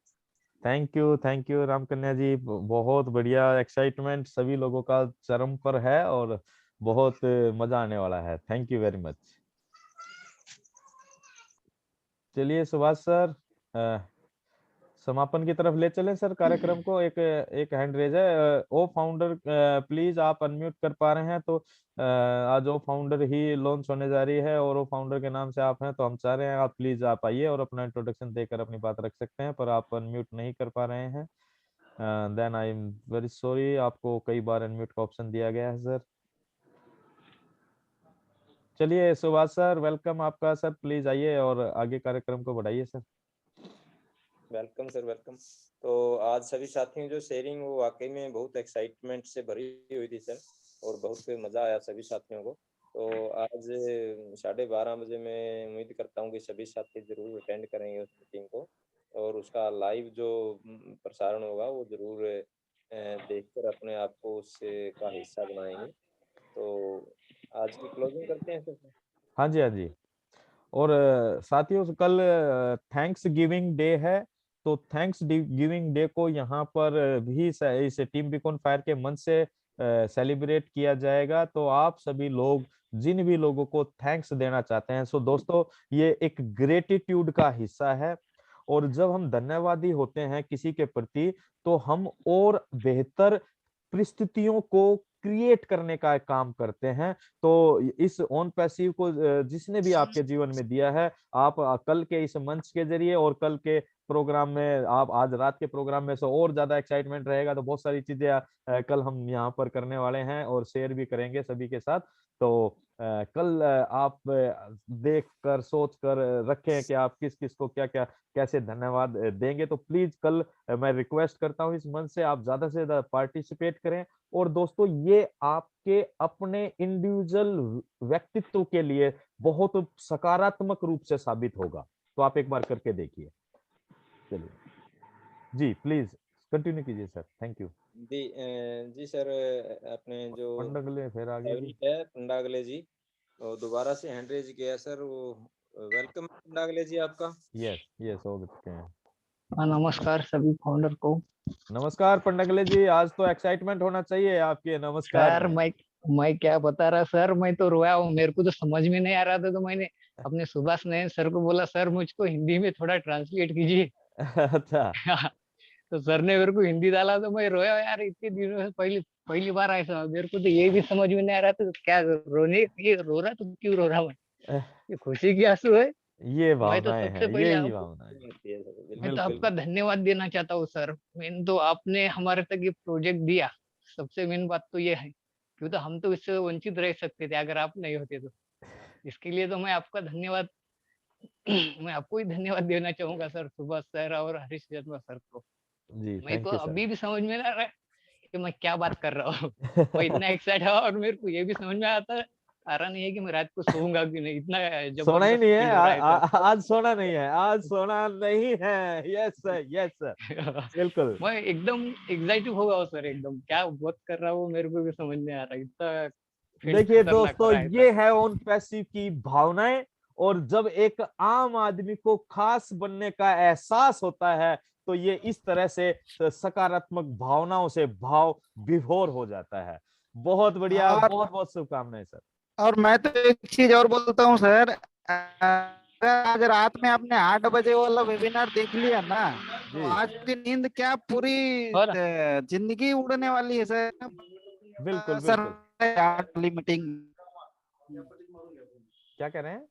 Thank you Ram Kanya ji, बहुत बढ़िया। एक्साइटमेंट सभी लोगों का चरम पर है और बहुत मजा आने वाला है। Thank you very much. चलिए सुभाष सर, समापन की तरफ ले चलें सर कार्यक्रम को। एक हैंड रेज है। ओ फाउंडर, प्लीज आप अनम्यूट कर पा रहे हैं तो आज ओ फाउंडर ही लॉन्च होने जा रही है और ओ फाउंडर के नाम से आप हैं, तो हम चाह रहे हैं आप प्लीज आप आइए और अपना इंट्रोडक्शन देकर अपनी बात रख सकते हैं, पर आप अनम्यूट नहीं कर पा रहे हैं। Then I am very sorry, आपको कई बार अनम्यूट का ऑप्शन दिया गया है सर। चलिए सुभाष सर, वेलकम आपका सर, प्लीज आइए और आगे कार्यक्रम को बढ़ाइए सर। Welcome sir, welcome. तो आज सभी साथियों जो शेयरिंग वो वाकई में बहुत एक्साइटमेंट से भरी हुई थी सर, और बहुत मजा आया सभी साथियों को। तो आज 12:30 बजे मैं उम्मीद करता हूँ कि सभी साथी जरूर अटेंड करेंगे उस मीटिंग को, और उसका लाइव जो प्रसारण होगा वो जरूर देखकर अपने आप को उससे का हिस्सा बनाएंगे। तो आज की क्लोजिंग करते हैं सर। हाँ जी, हाँ जी। और साथियों, कल थैंक्स गिविंग डे है, तो थैंक्स गिविंग डे को यहाँ पर भी इस टीम बीकॉन फायर के मंच से सेलिब्रेट किया जाएगा। तो आप सभी लोग जिन भी लोगों को थैंक्स देना चाहते हैं, सो दोस्तों ये एक ग्रेटिट्यूड का हिस्सा है, और जब हम धन्यवादी होते हैं किसी के प्रति तो हम और बेहतर परिस्थितियों को क्रिएट करने का काम करते हैं। तो इस ऑन पैसिव को जिसने भी आपके जीवन में दिया है, आप कल के इस मंच के जरिए और कल के प्रोग्राम में, आप आज रात के प्रोग्राम में से और ज्यादा एक्साइटमेंट रहेगा, तो बहुत सारी चीजें कल हम यहाँ पर करने वाले हैं और शेयर भी करेंगे सभी के साथ। तो कल आप देख कर सोच कर रखें कि आप किस किस को क्या क्या कैसे धन्यवाद देंगे। तो प्लीज कल मैं रिक्वेस्ट करता हूँ इस मंच से आप ज्यादा से ज्यादा पार्टिसिपेट करें। और दोस्तों ये आपके अपने इंडिविजुअल व्यक्तित्व के लिए बहुत सकारात्मक रूप से साबित होगा, तो आप एक बार करके देखिए। चलिए जी, प्लीज कंटिन्यू कीजिए sir. Thank you ji sir, अपने जो पंडागले फिर आगे जी। है पंडागले जी, तो दोबारा से हैंड रेज किया सर, वो वेलकम पंडागले जी आपका। यस हो सकते हैं। नमस्कार सभी फाउंडर को। नमस्कार पंडागले जी, आज तो एक्साइटमेंट होना चाहिए आपके नमस्कार सर में। मैं क्या बता रहा सर, मैं तो रोया हूँ, मेरे को तो समझ में नहीं आ रहा था, तो मैंने अपने सुभाष नयन सर को बोला सर मुझको हिंदी में थोड़ा ट्रांसलेट कीजिए। अच्छा। तो सर ने मेरे को हिंदी डाला, तो मैं रोया यार, इतने दिनों से पहली बार ऐसा मेरे को तो ये भी समझ में नहीं आ रहा था, तो क्या ये रो रहा तो क्यों रो रहा मैं, ये खुशी की आंसू है। ये मैं तो भावनाएं सबसे हैं, पहले यही आपको भावनाएं। मैं तो आपका धन्यवाद देना चाहता हूँ सर। मैंने तो आपने हमारे तक ये प्रोजेक्ट दिया, सबसे मेन बात तो ये है, क्यों तो हम तो इससे वंचित रह सकते थे अगर आप नहीं होते तो। इसके लिए तो मैं आपका धन्यवाद मैं आपको ही धन्यवाद देना चाहूंगा सर, सुभाष सर और हरीश शर्मा सर को। जी मैं थैंक तो यू सर। अभी भी समझ में ना रहा है कि मैं क्या बात कर रहा हूँ। मैं इतना एक्साइट है, और मेरे को ये भी समझ में आ रहा नहीं है कि मैं रात को सोऊंगा कि नहीं, इतना सोना ही जबरदस्त नहीं है, फील हो रहा है सर। आज सोना नहीं है, आज सोना नहीं है। यस सर बिल्कुल। मैं एकदम एक्साइटेड हो गया हूँ सर, एकदम क्या बात कर रहा हूँ मेरे को भी समझ नहीं आ रहा, इतना फील्ड देखिए खतरनाक हो दोस्तों, रहा है ये सर। है ऑन पैसिव की भावनाएं, और जब एक आम आदमी को खास बनने का एहसास होता है तो ये इस तरह से सकारात्मक भावनाओं से भाव विभोर हो जाता है। बहुत बढ़िया, और बहुत बहुत शुभकामनाएं सर। और मैं तो एक चीज और बोलता हूँ सर, अगर आज रात में आपने 8 बजे वाला वेबिनार देख लिया ना, तो जी आज की नींद क्या पूरी जिंदगी उड़ने वाली है सर। बिल्कुल सर बिल्कुल। वाली मीटिंग क्या कह रहे हैं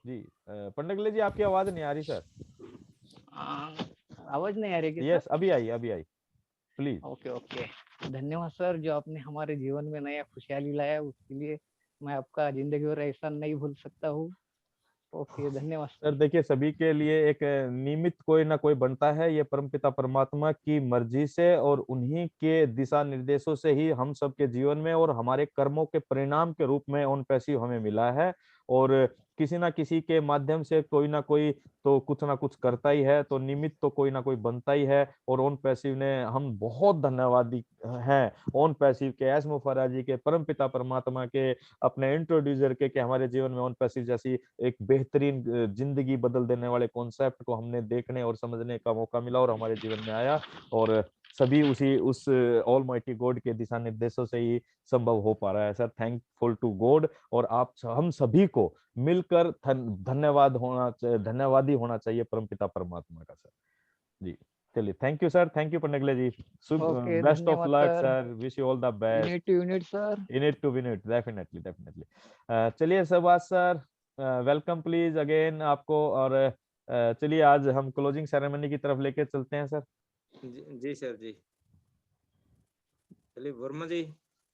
जी? पंडगले जी आपकी आवाज नहीं आ रही सर। आवाज नहीं आ रही क्या यस सर? अभी आई प्लीज। ओके ओके, धन्यवाद सर, जो आपने हमारे जीवन में नया खुशहाली लाया उसके लिए मैं आपका जिंदगी भर एहसान नहीं भूल सकता हूँ। ओके, धन्यवाद सर देखिए, सभी के लिए एक निमित्त कोई ना कोई बनता है, ये परमपिता परमात्मा की मर्जी से और उन्हीं के दिशा निर्देशों से ही हम सबके जीवन में और हमारे कर्मों के परिणाम के रूप में ओन पैसिव हमें मिला है। और किसी ना किसी के माध्यम से कोई ना कोई तो कुछ ना कुछ करता ही है, तो निमित्त तो कोई ना कोई बनता ही है। और ओन पैसिव ने, हम बहुत धन्यवादी हैं ओन पैसिव के, एस मुफर्रा जी के, परमपिता परमात्मा के, अपने इंट्रोड्यूसर के, कि हमारे जीवन में ओन पैसिव जैसी एक बेहतरीन जिंदगी बदल देने वाले कॉन्सेप्ट को हमने देखने और समझने का मौका मिला और हमारे जीवन में आया। और सभी उस ऑलमाइटी गॉड के दिशा निर्देशों से ही संभव हो पा रहा है सर। Thankful to God. और हम सभी को मिलकर धन्यवादी होना चाहिए परमपिता परमात्मा का सर। जी चलिए, thank you sir, thank you Pandagle ji. Okay, best of धन्यवाद luck sir. Sir, wish you all the best. Unit sir. Unit to unit, definitely. चलिए Subhash sir, welcome please again आपको। और चलिए आज हम क्लोजिंग सेरेमनी की तरफ लेके चलते हैं सर। जी सर जी। चलिए वर्मा जी।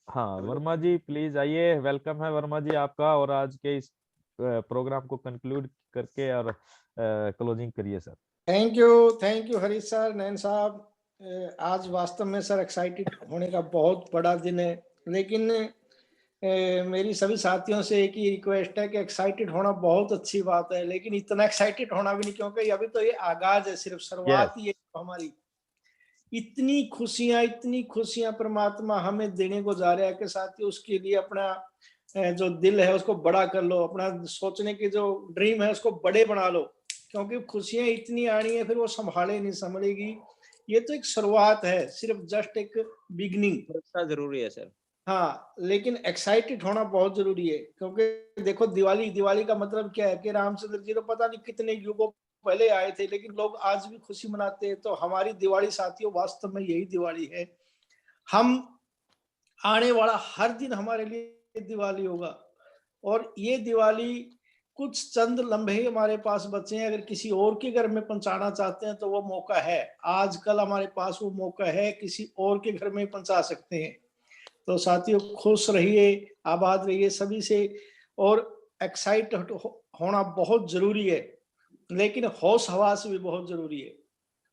हाँ वर्मा जी प्लीज आइए, वेलकम है वर्मा जी आपका। और आज के इस प्रोग्राम को कंक्लूड करके और क्लोजिंग करिए sir. Thank you Harish sir, Nain साहब। आज वास्तव में सर एक्साइटेड होने का बहुत बड़ा दिन है, लेकिन मेरी सभी साथियों से एक ही रिक्वेस्ट है कि एक्साइटेड होना बहुत अच्छी बात है, लेकिन इतना एक्साइटेड होना भी नहीं, क्योंकि अभी तो ये आगाज है, सिर्फ शुरुआत ही है हमारी। इतनी खुशियां परमात्मा हमें देने को जा रहा है कि साथियों उसके लिए अपना जो दिल है उसको बड़ा कर लो, अपना सोचने की जो ड्रीम है उसको बड़े बना लो, क्योंकि खुशियां इतनी आनी है फिर वो संभाले नहीं संभलेगी। ये तो एक शुरुआत है, सिर्फ जस्ट एक बिगनिंग जरूरी है सर। हाँ, लेकिन एक्साइटेड होना बहुत जरूरी है, क्योंकि देखो दिवाली का मतलब क्या है कि रामचंद्र जी तो पता नहीं कितने युगों पहले आए थे, लेकिन लोग आज भी खुशी मनाते हैं। तो हमारी दिवाली साथियों वास्तव में यही दिवाली है। हम आने वाला हर दिन हमारे लिए दिवाली होगा, और ये दिवाली कुछ चंद लम्हे हमारे पास बचे हैं। अगर किसी और के घर में पहुंचाना चाहते हैं तो वो मौका है, आजकल हमारे पास वो मौका है, किसी और के घर में पहुंचा सकते हैं। तो साथियों खुश रहिए, आबाद रहिए सभी से, और एक्साइटेड होना बहुत जरूरी है, लेकिन होश हवास भी बहुत जरूरी है।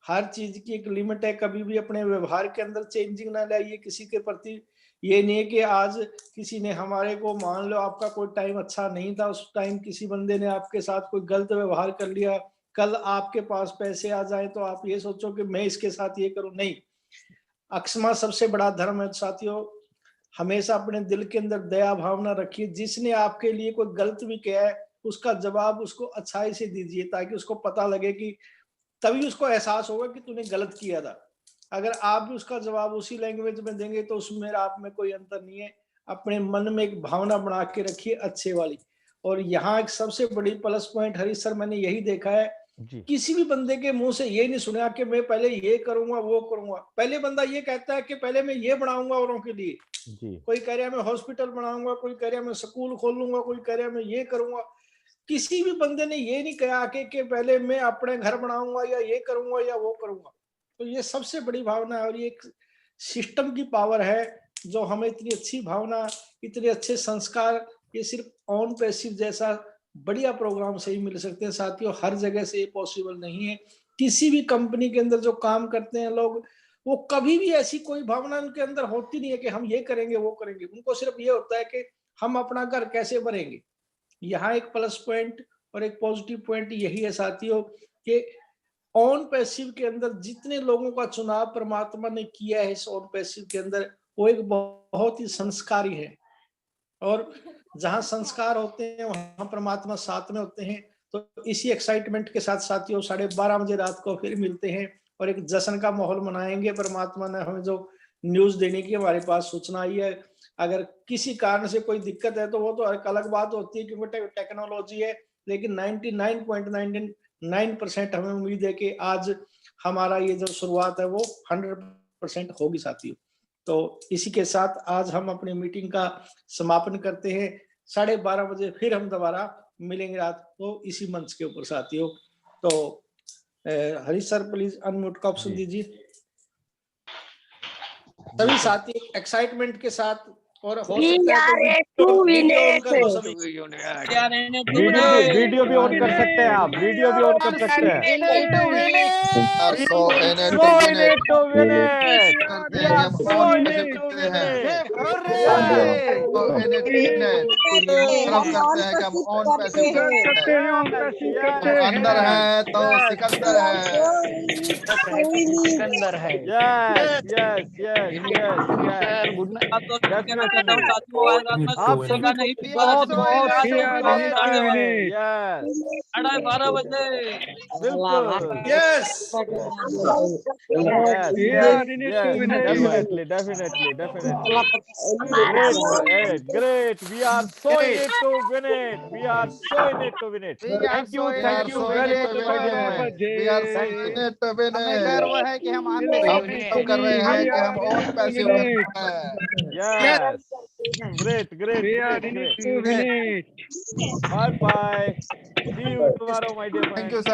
हर चीज की एक लिमिट है, कभी भी अपने व्यवहार के अंदर चेंजिंग ना लाइए किसी के प्रति। ये नहीं है कि आज किसी ने हमारे को, मान लो आपका कोई टाइम अच्छा नहीं था, उस टाइम किसी बंदे ने आपके साथ कोई गलत व्यवहार कर लिया, कल आपके पास पैसे आ जाए तो आप ये सोचो कि मैं इसके साथ ये करूं, नहीं। अक्षमा सबसे बड़ा धर्म है साथियों। हमेशा अपने दिल के अंदर दया भावना रखिए। जिसने आपके लिए कोई गलत भी किया है उसका जवाब उसको अच्छाई से दीजिए, ताकि उसको पता लगे कि तभी उसको एहसास होगा कि तूने गलत किया था। अगर आप भी उसका जवाब उसी लैंग्वेज में देंगे तो उसमें आप में कोई अंतर नहीं है। अपने मन में एक भावना बना के रखिए अच्छे वाली। और यहाँ एक सबसे बड़ी प्लस पॉइंट हरीश सर मैंने यही देखा है, किसी भी बंदे के मुंह से ये नहीं सुना कि मैं पहले ये करूंगा वो करूंगा। पहले बंदा ये कहता है कि पहले मैं ये बनाऊंगा औरों के लिए। कोई कह रहा है मैं हॉस्पिटल बनाऊंगा, कोई कह रहा है मैं स्कूल खोलूंगा, कोई कह रहा है मैं ये करूंगा। किसी भी बंदे ने ये नहीं कहा कि पहले मैं अपने घर बनाऊंगा या ये करूंगा या वो करूंगा। तो ये सबसे बड़ी भावना है, और ये एक सिस्टम की पावर है जो हमें इतनी अच्छी भावना, इतने अच्छे संस्कार, ये सिर्फ ऑन पैसिव जैसा बढ़िया प्रोग्राम से ही मिल सकते हैं साथियों। हर जगह से ये पॉसिबल नहीं है। किसी भी कंपनी के अंदर जो काम करते हैं लोग, वो कभी भी ऐसी कोई भावना उनके अंदर होती नहीं है कि हम ये करेंगे वो करेंगे। उनको सिर्फ ये होता है कि हम अपना घर कैसे भरेंगे। यहाँ एक प्लस पॉइंट और एक पॉजिटिव पॉइंट यही है साथियों कि ऑन पैसिव के अंदर जितने लोगों का चुनाव परमात्मा ने किया है इस ऑन पैसिव के अंदर, वो एक बहुत ही संस्कारी है। और जहाँ संस्कार होते हैं वहाँ परमात्मा साथ में होते हैं। तो इसी एक्साइटमेंट के साथ साथियों 12:30 बजे रात को फिर मिलते हैं और एक जश्न का माहौल मनाएंगे। परमात्मा ने हमें जो न्यूज देने की हमारे पास सूचना आई है, अगर किसी कारण से कोई दिक्कत है तो वो तो एक अलग बात होती है क्योंकि टेक्नोलॉजी है, लेकिन 99.99% हमें उम्मीद है कि आज हमारा ये जो शुरुआत है वो 100% होगी साथियों। तो इसी के साथ आज हम अपनी मीटिंग का समापन करते हैं। 12:30 बजे फिर हम दोबारा मिलेंगे रात को इसी मंच के ऊपर साथियों। तो हरीश सर प्लीज अनम्यूट का ऑप्शन दीजिए। सभी साथी एक्साइटमेंट के साथ और हो सकता है तो वीडियो ऑन कर दो सभी। वीडियो भी ऑन कर सकते हैं आप, वीडियो भी ऑन कर सकते हैं। अंदर है तो सिकंदर है, सिकंदर है। Yes yes yes yes sir good night. आप सभी बहुत बहुत शुभकामनाएं। यस 12:30 बजे बिल्कुल yes definitely great we are so in it to win it, we are so in it to win it. Thank you very much my dear friend. We are so in it to win हमें गर्व है कि हम हम कर रहे हैं कि हम और पैसे हैं। Yes great bye bye, see you tomorrow my dear friend. Thank you sir.